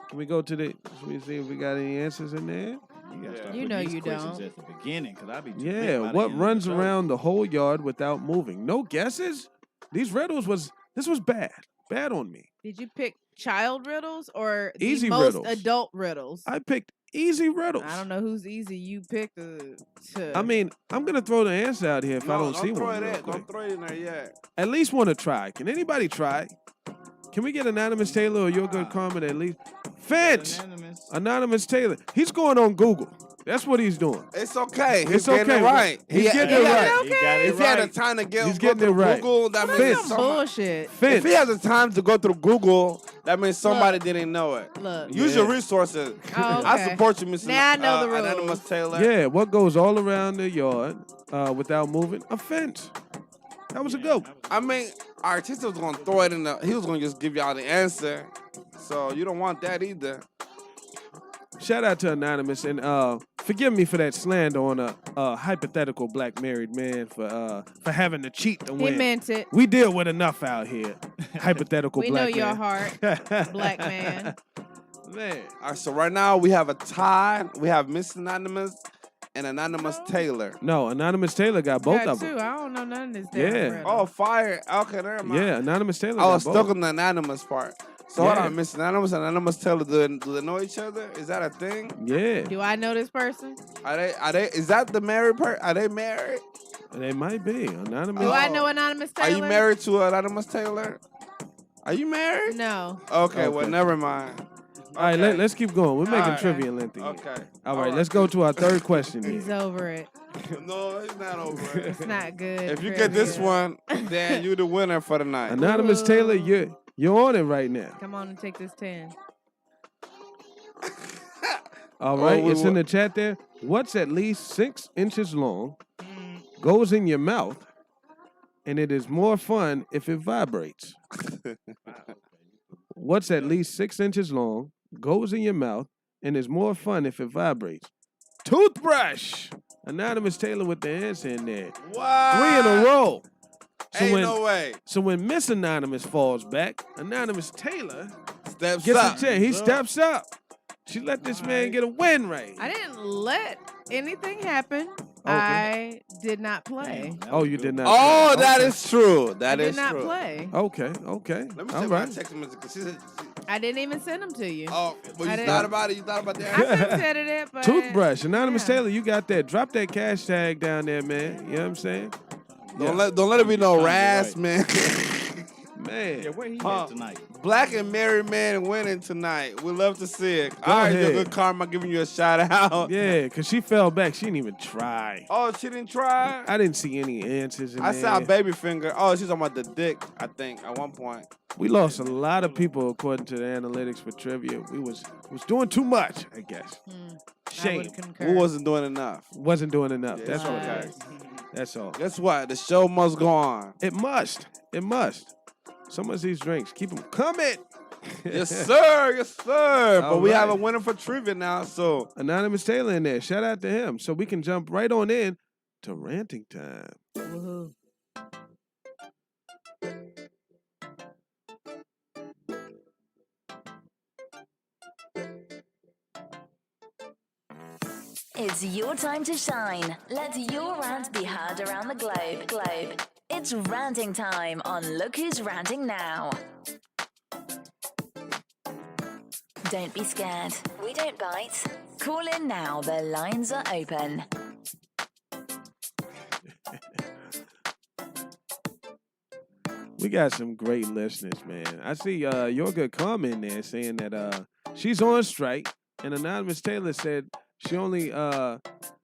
Can we go to should we see if we got any answers in there? You know you don't. At the beginning, cause I be Yeah, what runs around the whole yard without moving? No guesses? These riddles this was bad. Bad on me. Did you pick child riddles or the Easy most riddles. adult riddles? I picked easy riddles. I don't know whose easy you picked. I mean, I'm going to throw the answer out here if I don't see throw one. it real in. quick. Don't throw it in there yet. At least want to try. Can anybody try? Can we get Anonymous Taylor or your good comment at least? Finch! Anonymous Taylor. He's going on Google. That's what he's doing. It's okay. He's It's getting okay. it right. He's getting it right. He got it If he had the right. time to He's go getting it through right. Google, that means Finch. Some bullshit. Finch. If he has the time to go through Google, that means somebody Look. didn't know it. Look. Use your resources. Oh, I okay. support you, Mr. Now I know the rules. Anonymous Taylor. Yeah, what goes all around the yard without moving? A fence. That was a good one. I mean, Artista was gonna throw it in the. He was gonna just give y'all the answer. So you don't want that either. Shout out to Anonymous, and forgive me for that slander on a hypothetical black married man for having to cheat to win. He meant it. We deal with enough out here. Hypothetical we black man. We know your heart, black man. Man. All right, so right now we have a tie. We have Miss Anonymous and Anonymous Taylor. No, Anonymous Taylor got both of them. I don't know none of this. Yeah. Oh, fire. Okay, never mind. Yeah, Anonymous Taylor. I was stuck on the Anonymous part. So hold on, Miss Anonymous and Anonymous Taylor, do they know each other? Is that a thing? Yeah. Do I know this person? Are they? Is that the married person? Are they married? They might be. Anonymous. Do I know Anonymous Taylor? Are you married to Anonymous Taylor? Are you married? No. Okay, well, never mind. All right, let's keep going. We're making trivia lengthy. Okay. All right, let's go to our third question. He's over it. No, he's not over it. It's not good. If you get this one, then you're the winner for the night. Anonymous Taylor, you're on it right now. Come on and take this 10. All right, it's in the chat there. What's at least 6 inches long, goes in your mouth, and it is more fun if it vibrates? What's at least 6 inches long, goes in your mouth, and is more fun if it vibrates? Toothbrush. Anonymous Taylor with the answer in there. Wow. 3 in a row. So Ain't no way. So when Miss Anonymous falls back, Anonymous Taylor steps gets up. a 10. He steps up. She let this man get a win rate. I didn't let anything happen. I did not play. Oh, you did not. Oh, play. that is true. That I is did not true. play. Okay. Let me check my text message. She said, I didn't even send them to you. oh, well, you thought about it? You thought about that? I considered it, but... Toothbrush. Anonymous Taylor, you got that. Drop that cash tag down there, man. You know what I'm saying? Don't let it be no rass, man. Man. Yeah, where he at tonight? Black and married man winning tonight. We love to see it. Go All right, ahead. Good Karma giving you a shout out. Yeah, because she fell back. She didn't even try. Oh, she didn't try? I didn't see any answers in I there. saw a baby finger. Oh, she's talking about the dick, I think, at one point. We lost a lot of people according to the analytics for trivia. We was doing too much, I guess. Shame. Who wasn't doing enough? Wasn't doing enough. Yeah, That's what okay. it is. That's all. Guess what? The show must go on. It must. It must. Some of these drinks, keep them coming. Yes, sir. Yes, sir. All But we have right. a winner for trivia now, so. Anonymous Taylor in there. Shout out to him. So we can jump right on in to ranting time. Woohoo. It's your time to shine. Let your rant be heard around the globe. It's ranting time on Look Who's Ranting Now. Don't be scared. We don't bite. Call in now. The lines are open. We got some great listeners, man. I see your good comment there saying that she's on strike, and Anonymous Taylor said she only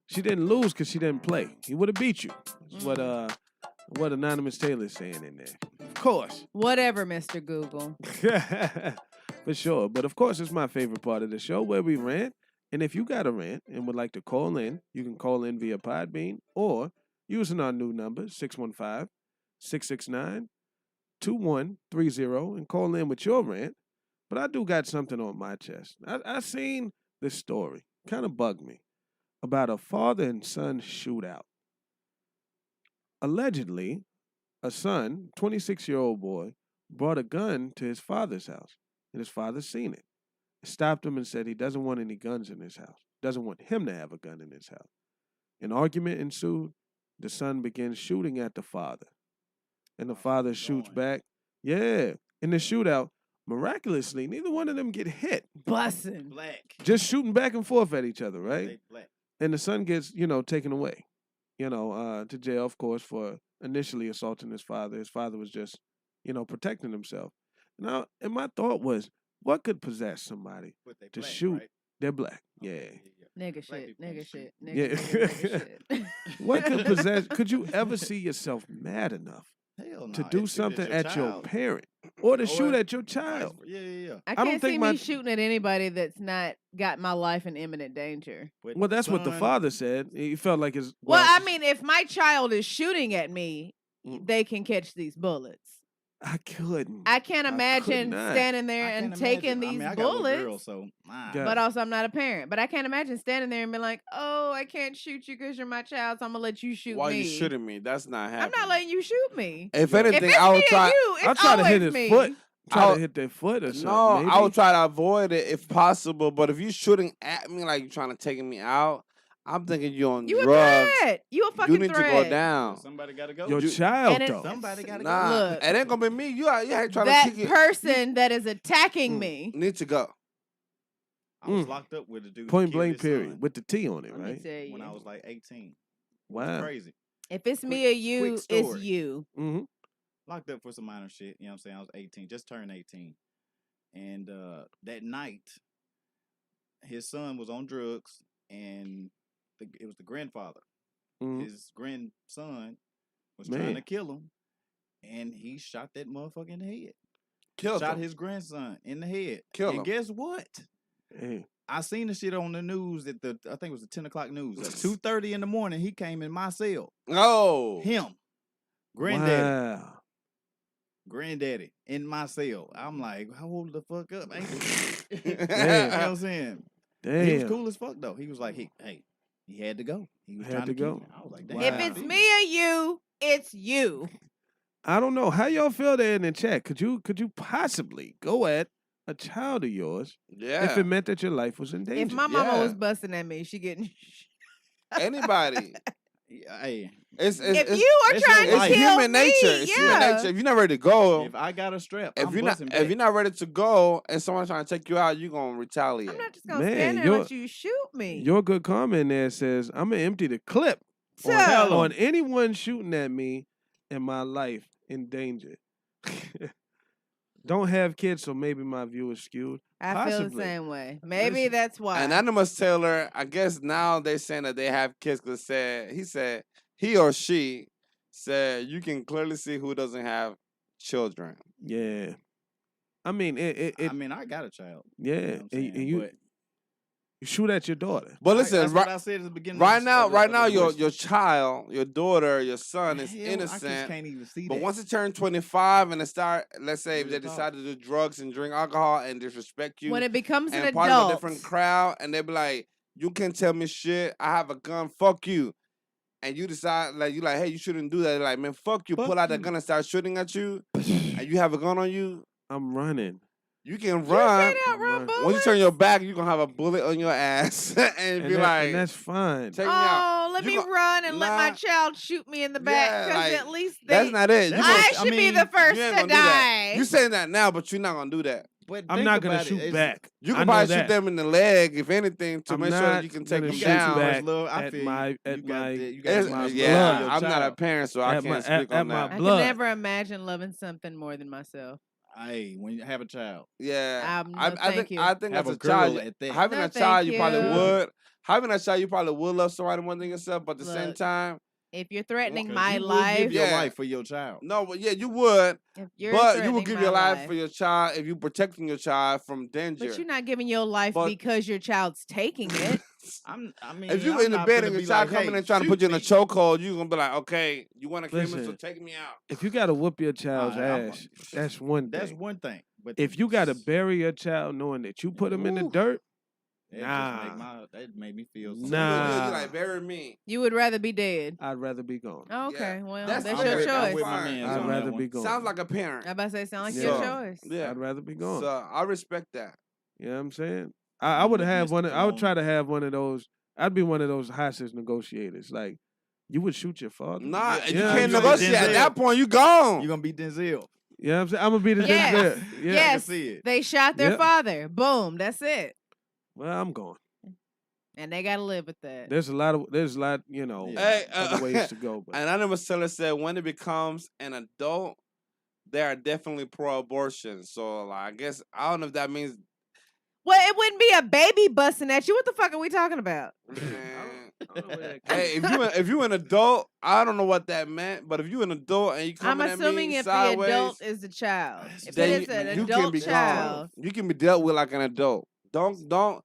she didn't lose because she didn't play. He would have beat you. That's what Anonymous Taylor's saying in there. Of course. Whatever, Mr. Google. For sure. But of course, it's my favorite part of the show where we rant. And if you got a rant and would like to call in, you can call in via PodBean or using our new number, 615-669-2130, and call in with your rant. But I do got something on my chest. I seen this story, kind of bugged me, about a father and son shootout. Allegedly, a son, 26-year-old boy, brought a gun to his father's house, and his father seen it. Stopped him and said he doesn't want any guns in his house, doesn't want him to have a gun in his house. An argument ensued. The son begins shooting at the father, and the father shoots back. Yeah, in the shootout, miraculously, neither one of them get hit. Bussin'. Black. Just shooting back and forth at each other, right? They black. And the son gets, taken away, to jail, of course, for initially assaulting his father. His father was just, protecting himself. Now, and my thought was, what could possess somebody to black, shoot? right? They're black. Yeah. Nigga shit, nigga shit, Yeah. nigga shit. What could possess? Could you ever see yourself mad enough Hell to nah, do it's something your at your child. parent or to shoot at your child? Yeah. I don't can't think see my- me shooting at anybody that's not got my life in imminent danger. But Well, that's what the son- father said. He felt like his. Well, I mean, if my child is shooting at me, they can catch these bullets. I couldn't. I can't imagine could not. standing there and taking these I got a bullets. little girl, so But also, I'm not a parent. But I can't imagine standing there and being like, "Oh, I can't shoot you because you're my child, so I'm gonna let you shoot Why me." you shooting me? That's not happening. I'm not letting you shoot me. If anything, it's I would me try. and you, it's I'll try to hit his always me. foot. Try to hit their foot or something. No, maybe. I would try to avoid it if possible. But if you shooting at me like you're trying to take me out, I'm thinking you're on You a drugs. threat. You a fucking You need threat. to go down. Somebody gotta go. Your child, And it- though. Somebody gotta Nah, go. Look, it ain't gonna be me. You ain't trying that to kick it. person that is attacking me. Need to go. I was locked up with a dude. Point who killed blank, his period. son With the T on it, Let me right? tell you. when I was like 18. Wow. Crazy. If it's me or you, quick it's story. you. Mm-hmm. Locked up for some minor shit. You know what I'm saying? I was 18, just turned 18. And that night, his son was on drugs, and it was the grandfather. Mm-hmm. His grandson was Man. trying to kill him, and he shot that motherfucker in the head. Killed Shot him. his grandson in the head. Killed and him. guess what? Hey. I seen the shit on the news I think it was the 10 o'clock news. At 2:30 in the morning, he came in my cell. Oh. Him. Granddaddy. Wow. Granddaddy in my cell. I'm like, how old the fuck up? Ain't you know what Damn. I'm saying? Damn. He was cool as fuck though. He was like, he had to go. He was Had trying to to go. go. I was like, damn. Wow. If it's me or you, it's you. I don't know how y'all feel there in the chat. Could you possibly go at a child of yours Yeah. if it meant that your life was in danger? If my mama Yeah. was busting at me, she getting. Anybody. Hey, It's if it's, you are it's trying your to life. it's kill human nature. me, It's yeah. human nature. If you're not ready to go, if I got a strap, if I'm you're not busting if back. you're not ready to go, and someone's trying to take you out, you're gonna retaliate. I'm not just gonna Man, stand there and let you shoot me. Your good comment there says, I'm going to empty the clip So, on anyone shooting at me and my life in danger. Don't have kids, so maybe my view is skewed. I feel the Possibly. same way. Maybe Listen, that's why. Anonymous Taylor, I guess now they're saying that they have kids because he or she said you can clearly see who doesn't have children. Yeah. I mean, I mean, I got a child. yeah. You know what I'm saying? and you But shoot at your daughter. But listen, that's what I said at the beginning. right of now, the your question. child, your daughter, your son is Hell, I just innocent. can't even see But that. once it turns 25 and it start, let's say if Real they talk. decide to do drugs and drink alcohol and disrespect you, when it becomes an and part of adult, a different crowd, and they be like, "You can't tell me shit. I have a gun. Fuck you." And you decide, like, hey, you shouldn't do that. They're like, man, fuck you. Fuck Pull out the you. gun and start shooting at you, and you have a gun on you. I'm running. You can you run. can't outrun bullets. Once you turn your back, you gonna have a bullet on your ass, and be like, and that's fine. "Take me out." Oh, let You me gon- run and let my Nah. child shoot me in the back Yeah, because like, at least That's not it. You That's gonna- I I should be mean, the first you ain't to gonna do that. die. You saying that now, but you're not gonna do that. But I'm think not going to about it, shoot it's- back. You I can know probably that. shoot them in the leg, if anything, to I'm make sure that not you can take gonna them shoot down. back Love, I at feel my- you. at You got my- the- you got It's- the love yeah, of your I'm not a child. parent, so I At can't my- speak at on my that. I blood. can never imagine loving something more than myself. Hey, when you have a child, Yeah, No, I thank think you. I think have as a a girl child, at that. having No, a child, thank you probably you. would. Having a child, you probably would love somebody more than yourself. But at the same Look, time, If you're threatening 'Cause my you will life, give your Yeah. life for your child. no, but yeah, you would. if you're But you threatening would give my your life for your child if you protecting your child from danger. But you're not giving your life But- because your child's taking it. I mean, If you I'm in the not bed finna and your be child like, coming hey, in trying to put shoot you in a me. chokehold, you gonna be like, okay, you want to kill me, so Listen. take me out. If you got to whoop your child's I'm- ass, that's one thing. That's one thing. But If you got to bury your child knowing that you put him in the Ooh. dirt, that made me feel. Nah. You like bury me. You would rather be dead. I'd rather be gone. Oh, okay, well, That's that's, I'm your with- I'm choice. with my man. I'd on rather that be one. gone. Sounds like a parent. I'm about to say, sound like Yeah. your choice. Yeah. I'd rather be gone. So I respect that. You know what I'm saying? I would have Mr. one. I would Cologne. try to have one of those. I'd be one of those hostage negotiators. Like, you would shoot your father. Nah, Yeah, you yeah, can't you like negotiate. At Denzel. that point, you gone. You're gonna be Denzel. You know what I'm saying? I'm gonna be the Yes. Denzel. Yeah. I can Yes, see it. they shot their Yep. father. Boom, that's it. Well, I'm gone. And they got to live with that. There's a lot. You know, Yeah. Hey, other ways to go. But Anonymous Seller said when it becomes an adult, they are definitely pro-abortion. So like, I guess I don't know if that means. Well, it wouldn't be a baby busting at you. What the fuck are we talking about? Man. I don't know where that Hey, if you an adult, I don't know what that meant, but if you an adult and you I'm coming at assuming me if sideways, the adult is the child. If then it is an you can adult be child, gone. You can be dealt with like an adult. Don't.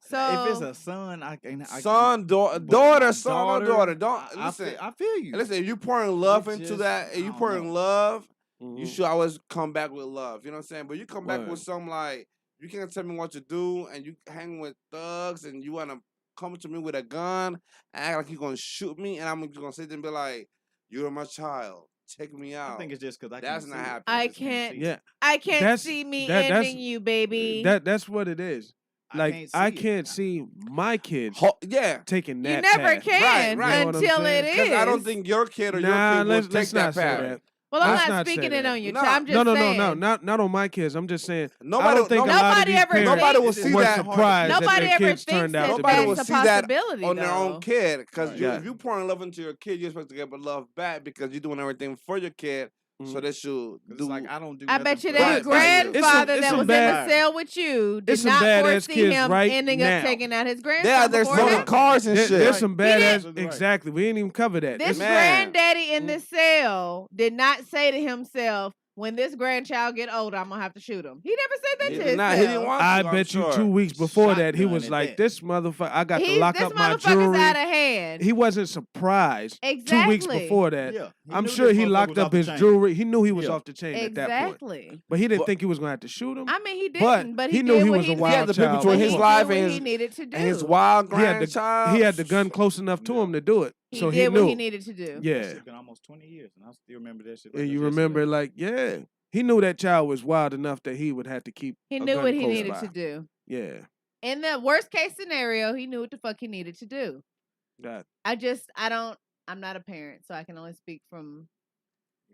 So if it's a son, I Son, daughter, son or daughter. Don't listen. I feel you. Listen, if you pouring love It's into just, that, if I you don't pouring know. love, you Mhm. should always come back with love. You know what I'm saying? But you come back Word. with some like you can't tell me what to do, and you hang with thugs, and you wanna come to me with a gun, and act like you're gonna shoot me, and I'm just gonna sit there and be like, "You're my child. Take me out." I think it's just because I That's can't not see it. happening. I just can't can't. see it. Yeah. I can't That's- see me that's- ending you, baby. That's what it is. I Like can't I see it. can't see my kids Yeah. taking that you never path. can Right. You know what I'm until saying? it Because is. I don't think your kid or Nah, your kid will let's take that not say path. that. Well, I'm Let's not not say speaking it that. on your Nah. child. I'm just No, saying. not on my kids. I'm just saying. Nobody- I don't think a lot of nobody these ever parents Nobody will It's see just were that. surprised that Nobody their ever kids thinks turned that out to Nobody be. will that's a see that possibility on their own though. kid. Because Right. Yeah. if you pouring love into your kid, you're supposed to get love back because you're doing everything for your kid. So Mhm. they should 'Cause do. It's like I don't do. I nothing bet you for that Right, grandfather it's that some was in bad- the cell with you did it's some not badass foresee kids him right ending now. up taking out his grandson. Yeah, they're before it selling happened. cars and shit. There's some badass. didn't- Exactly. We didn't even cover that. This It's- Man. granddaddy in Mm. the cell did not say to himself, "When this grandchild get older, I'm gonna have to shoot him." He never said that He to did himself. not. He didn't want to. I I'm bet you sure. 2 weeks before that he Shotgun was at like, that. "This motherfucker, I got to lock This up my motherfucker's jewelry." out of hand. He wasn't surprised. 2 weeks Exactly. before that, Yeah, I'm knew sure this he motherfucker locked was up off the his chain. jewelry. He knew he was Yeah. off the chain at that point, Exactly. but he didn't But- think he was going to have to shoot him. I mean, he But didn't, but he he knew did he what was a he wild He had to pick child. between and his he life did what and he needed to do. his wild He had grandchild. he had the gun close enough to him to do it, He so did he what knew. he needed to do. That Yeah, shit been almost 20 years, and I still remember that shit. Like and it you was remember, yesterday. like, yeah, he knew that child was wild enough that he would have to keep. He a knew gun what he close needed by. to do. Yeah, In the worst case scenario, he knew what the fuck he needed to do. got I'm not a parent, so I can only speak from.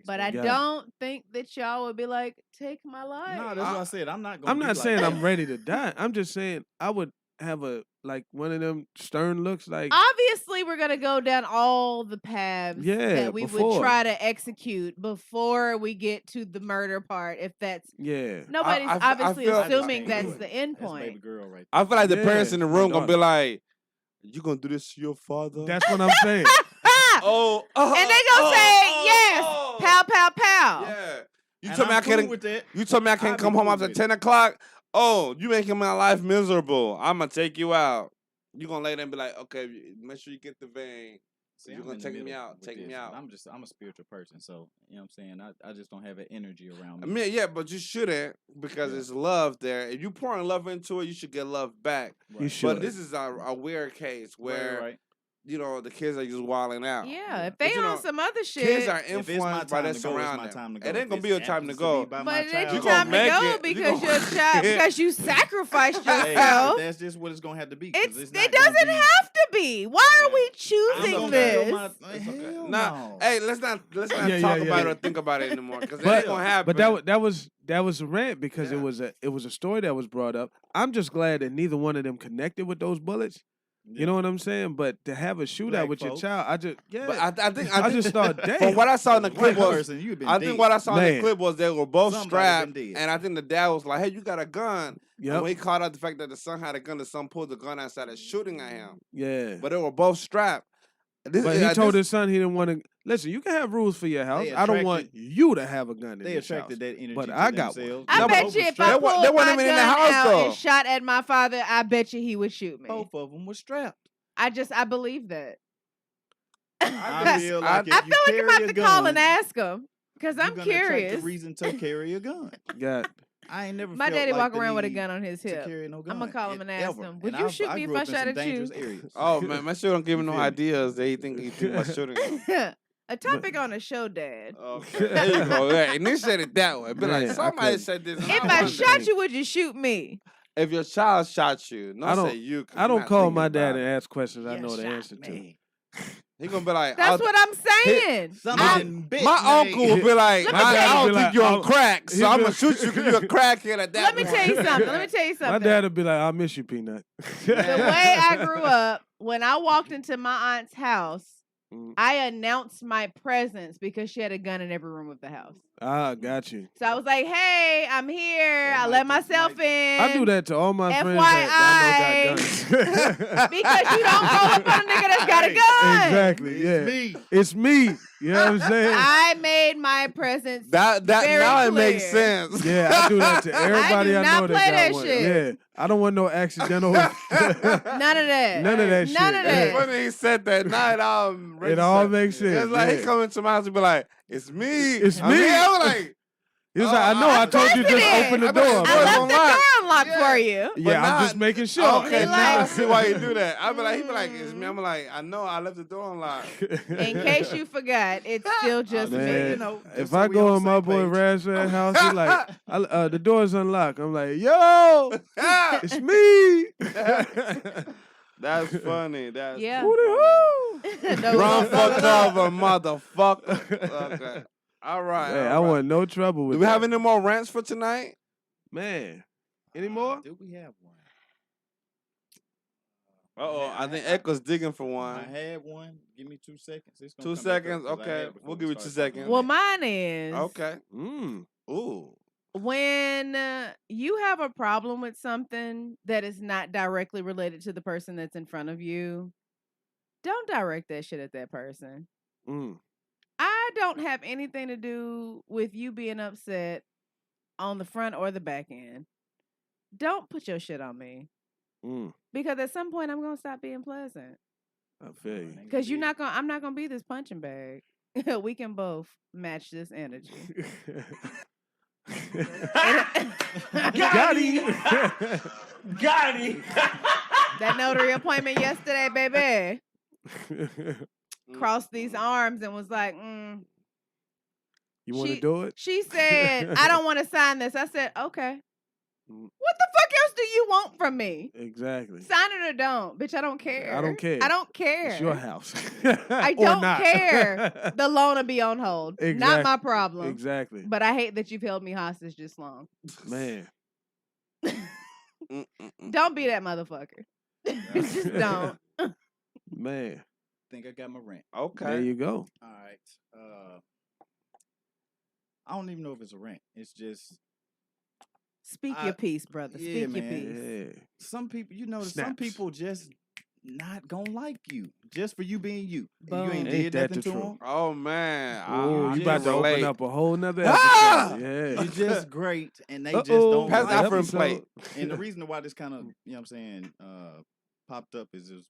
But I Yeah. don't think that y'all would be like, take my life. No, that's what I said. I'm not gonna. I'm be not like saying that. I'm ready to die. I'm just saying I would have a like one of them stern looks, like Obviously, we're gonna go down all the paths Yeah, that we would before. try to execute before we get to the murder part. If that's yeah. nobody's I obviously feel- assuming That's that's the end That's baby point. girl right I feel like the Yeah, parents in the my room gonna be daughter. like, "You gonna do this to your father?" That's what I'm saying. oh, And they gonna say yes, pow, pow, pow. Yeah. You And told me I'm I cool can't. with that. You told me I I'll can't be come home cool after with it. 10 o'clock. Oh, you making my life miserable. I'm gonna take you out. You gonna lay there and be like, okay, make sure you get the vein. See, You I'm gonna in the take me middle out, with take me this. out. I'm a spiritual person, so you know what I'm saying. I just don't have that energy around I me. mean, yeah, but you shouldn't because Yeah. it's love there. If you pouring love into it, you should get love back. You Right. should. But this is a weird case where right. you know the kids are just wilding out. Yeah, if But they you on know, some other shit, Kids are If it's my influenced by time their to go, it's my surroundings. time to go. It ain't If gonna be it your time to happens go. be by my but it ain't child, your You gonna time to make go it. You because gonna- your child because you sacrificed Hey, yourself. that's just what it's gonna have to be. 'cause It not doesn't gonna be, have to be. Why are we I'm choosing gonna this? feel my- It's okay. Hell Nah, no. hey, let's not Yeah, talk yeah, about yeah. it or think about it anymore because it But- ain't gonna happen. But that was a rant because Yeah. it was a story that was brought up. I'm just glad that neither one of them connected with those bullets. You know what I'm saying? But to have a shootout Black with your folks. child, I just But I think I just thought, damn. From what I saw in the As a clip white was, person, you've been I think dead. what I saw in the Man. clip was they were both Somebody strapped, been dead. and I think the dad was like, "Hey, you got a gun." Yep. And when he caught out the fact that the son had a gun, the son pulled the gun and started shooting at him. Yeah. But they were both strapped. But he told his son he didn't want to listen. You can have rules for your house. They I don't want attracted- you to have a gun in They this attracted house. that energy. But to I got one. themselves. I No, bet but you if they I wa- pulled they my wasn't even in the gun house, out though. and shot at my father, I bet you he would shoot me. Both of them were strapped. I believe that. I feel like if I you feel like I'm carry about a to gun, call and ask him because you're I'm gonna attract curious. the reason to carry a gun. Got I ain't never. My felt daddy like walk the around with a need gun on his to hip. carry no gun. I'ma call him and ask ever. him, would And you shoot me if grew I up in shot some at you? dangerous areas. Oh man, my shit don't give him no feel me? ideas that he think about shooting. him. A topic on a show, Dad. Okay, there you go. Yeah, and they said it that way. Be Man, like, I somebody couldn't. said this. and If I wonder. shot you, would you shoot me? If your child shot you, I don't don't- say you. 'cause I you're don't not call thinking my dad about and it. ask questions I You know the shot answer to. me. He gonna be like, That's what I'm saying. Something big. my uncle will be like, Let me I tell don't you- think you're on I'll- crack, so he'll I'm be gonna like- shoot you because you're a crackhead at that Let me point. tell you something. Let me tell you My something. dad would be like, "I miss you, Peanut." The way I grew up, when I walked into my aunt's house, Mm. I announced my presence because she had a gun in every room of the house. Got you. So I was like, hey, I'm here. I let myself in. I do that to all my friends that I know got guns. Because you don't go up on a nigga that's got a gun. Exactly, yeah. It's me. You know what I'm saying? I made my presence that very now clear. it makes sense. Yeah, I do that to everybody I know play that got that one. shit. Yeah, I don't want no accidental. None of that. None of that None shit. of that. It's funny he said that night. It all makes sense. It's like he come into my house and be like, "It's me. It's I'm me." here. I'm like, He was like, I know. I told you just open the door. I left the door unlocked for you. Yeah, I'm just making sure. Okay, now I see why you do that. He be like, it's me. I'm like, I know. I left the door unlocked. In case you forgot, it's still just me. Man, if I go in my boy Razvan's house, he like, the door's unlocked. I'm like, yo, it's me. That's funny. That's yeah. Run for cover, motherfucker. Okay. All right. Hey, all I want no trouble with Do we that. have any more rants for tonight? Man, any more? Do we have one? I think Ecko's digging for one. I had one. Give me 2 seconds. It's gonna 2 come back up, seconds? 'cause I Okay. had it before We'll we give you 2 started seconds. talking. Well, mine is Okay. Ooh. when you have a problem with something that is not directly related to the person that's in front of you, don't direct that shit at that person. I don't have anything to do with you being upset on the front or the back end. Don't put your shit on me. Because at some point I'm gonna stop being pleasant. I feel you. Because I'm not gonna be this punching bag. We can both match this energy. Got him. Got him. That notary appointment yesterday, baby. Crossed these arms and was like, You want to do it? She said, I don't want to sign this. I said, okay. What the fuck else do you want from me? Exactly. Sign it or don't. Bitch, I don't care. I don't care. I don't care. It's your house. I Or don't not. care. The loan will be on hold. Not Exactly. my problem. Exactly. But I hate that you've held me hostage this long. Man. Don't be that motherfucker. Just don't. Man. Think I got my rant. Okay. There you go. All right. I don't even know if it's a rant. It's just Speak your piece, brother. Yeah, Speak your man. piece. Some people, some Snaps. people just not gonna like you just for you being you. And Boom. you ain't Ain't did that nothing the to truth? them. Oh man. Oh, you about to relate. open up a whole nother episode. Ah! Yeah. You're just great, and they just Uh-oh. don't Pass like that for you. him plate. And the reason why this kind of, popped up is there's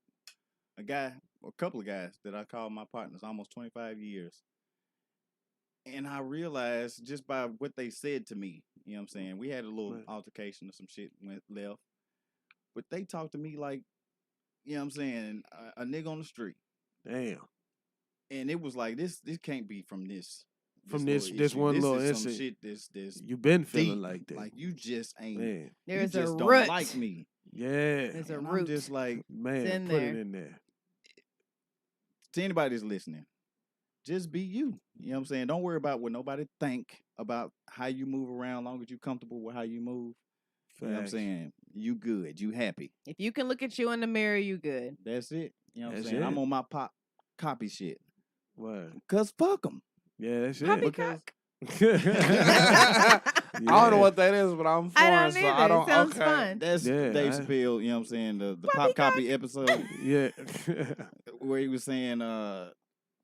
a couple of guys that I call my partners, almost 25 years. And I realized just by what they said to me, we had a little altercation or some shit went left. But they talked to me like, a nigga on the street. Damn. And it was like, this can't be from this. From little this issue. one This little is some incident. shit this You been feeling deep. like that. Like you just ain't. Man. There's you a just root. don't like me. Yeah. There's a And root. I'm just like, Man, in put there. it in there. to anybody that's listening, just be you. You know what I'm saying? Don't worry about what nobody think about how you move around, long as you comfortable with how you move. You know what I'm Facts. saying? You good. You happy. If you can look at you in the mirror, you good. That's it. You know what I'm That's saying? it. I'm on my pop copy shit. Word. Cause fuck them. Yeah, that's it. Poppycock. I don't know what that is, but I'm I foreign, don't so either. I don't. It sounds okay. fun. That's Yeah, Dave I- Chappelle, you know what I'm saying? The pop copy episode Yeah. where he was saying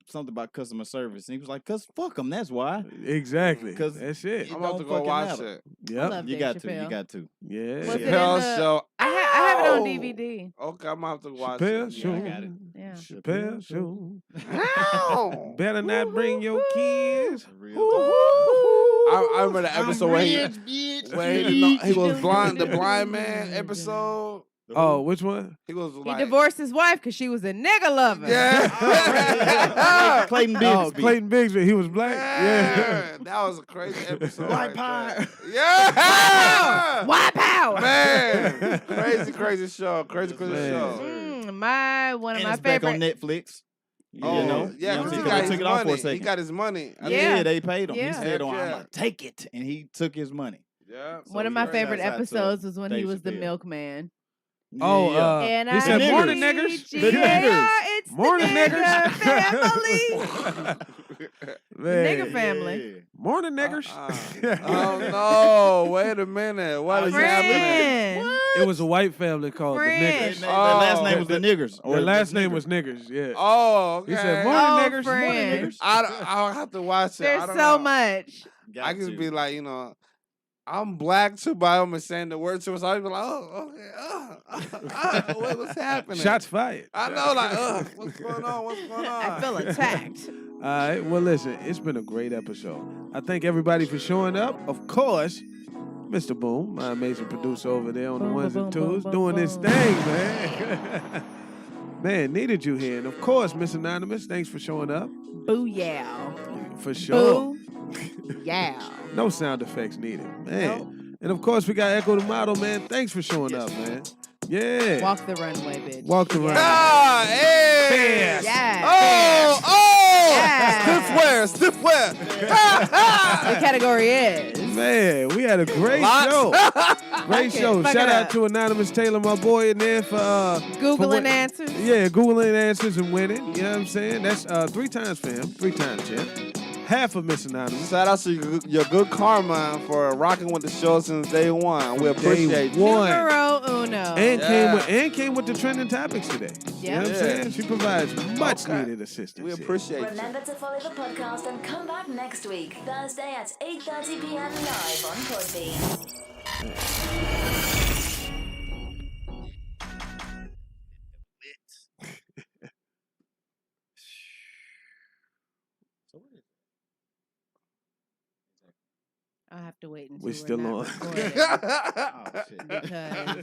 something about customer service. And he was like, cause fuck them, that's why. Exactly. 'Cause That's it. I'm about to don't go fucking watch matter. it. I Yep. love You Dave got to. Chappelle. You got to. Yeah. Was it in Chappelle the- show. I have it on Ow! DVD. Okay, I'm gonna have to watch Chappelle it. show. I got it. Yeah. Chappelle show. Ow! Better not bring your kids. Real I remember the episode where he was blind, the blind man episode. Oh, which one? He was He like, divorced his wife because she was a nigga lover. yeah, Clayton Oh, Bigsby. Clayton Bigsby. He was black. Yeah. that was a crazy episode. White right power. there. Yeah, White power. man, crazy show, crazy Man. show. One of And my it's back on favorite. Netflix. Oh, You know? yeah, You know, because he because got they his took it off for a money. He second. got his money. Yeah. They paid him. Yeah. He said, Heck I'm yeah. going to take it. And he took his money. Yeah. One of my favorite shouts out to episodes was when he Dave was the Chappelle. milkman. Oh, And he said, niggers. morning, niggers. The niggers. It's Morning, the niggers. family. Man. Nigger family. Morning, niggers. Oh no! Wait a minute. What is happening? Friend. It was a white family called Friend. the The niggers. last name was the niggers. Their last name was niggers. Yeah. Oh, okay. He said, morning, niggers. friend. Morning, niggers. I'll have to watch it. There's I don't so know. much. I can be like, I'm black too, but I'm saying the word to us. I'll be like, oh, okay, what's happening? Shots fired. I know, like, what's going on? What's going on? I feel attacked. All right. Well, listen, it's been a great episode. I thank everybody for showing up. Of course, Mr. Boom, my amazing producer over there on the ones and twos, doing this thing, man. Man, needed you here. And of course, Miss Anonymous, thanks for showing up. Booyah. For sure. Boo. Yeah. No sound effects needed, man. And of course, we got Ecko the Model, man. Thanks for showing up, man. Yeah. Walk the runway, bitch. Walk the runway. Ah, hey! Yeah. Yeah. Stiff wear. The category is. Man, we had a great show. Great show. Fuck Shout it out up. to Anonymous Taylor, my boy, in there for Googling answers. Yeah, Googling answers and winning. You know what I'm saying? That's 3 times for him. 3 times, champ. Half of Miss Anonymous. Shout out to your good karma for rocking with the show since day one. We appreciate you. Numero uno. And came with the trending topics today. You know what I'm saying? She provides much needed assistance. We appreciate you. Remember to follow the podcast and come back next week, Thursday at 8:30 p.m. live on PodBean. I'll have to wait until We're still not on. recording Oh, shit. because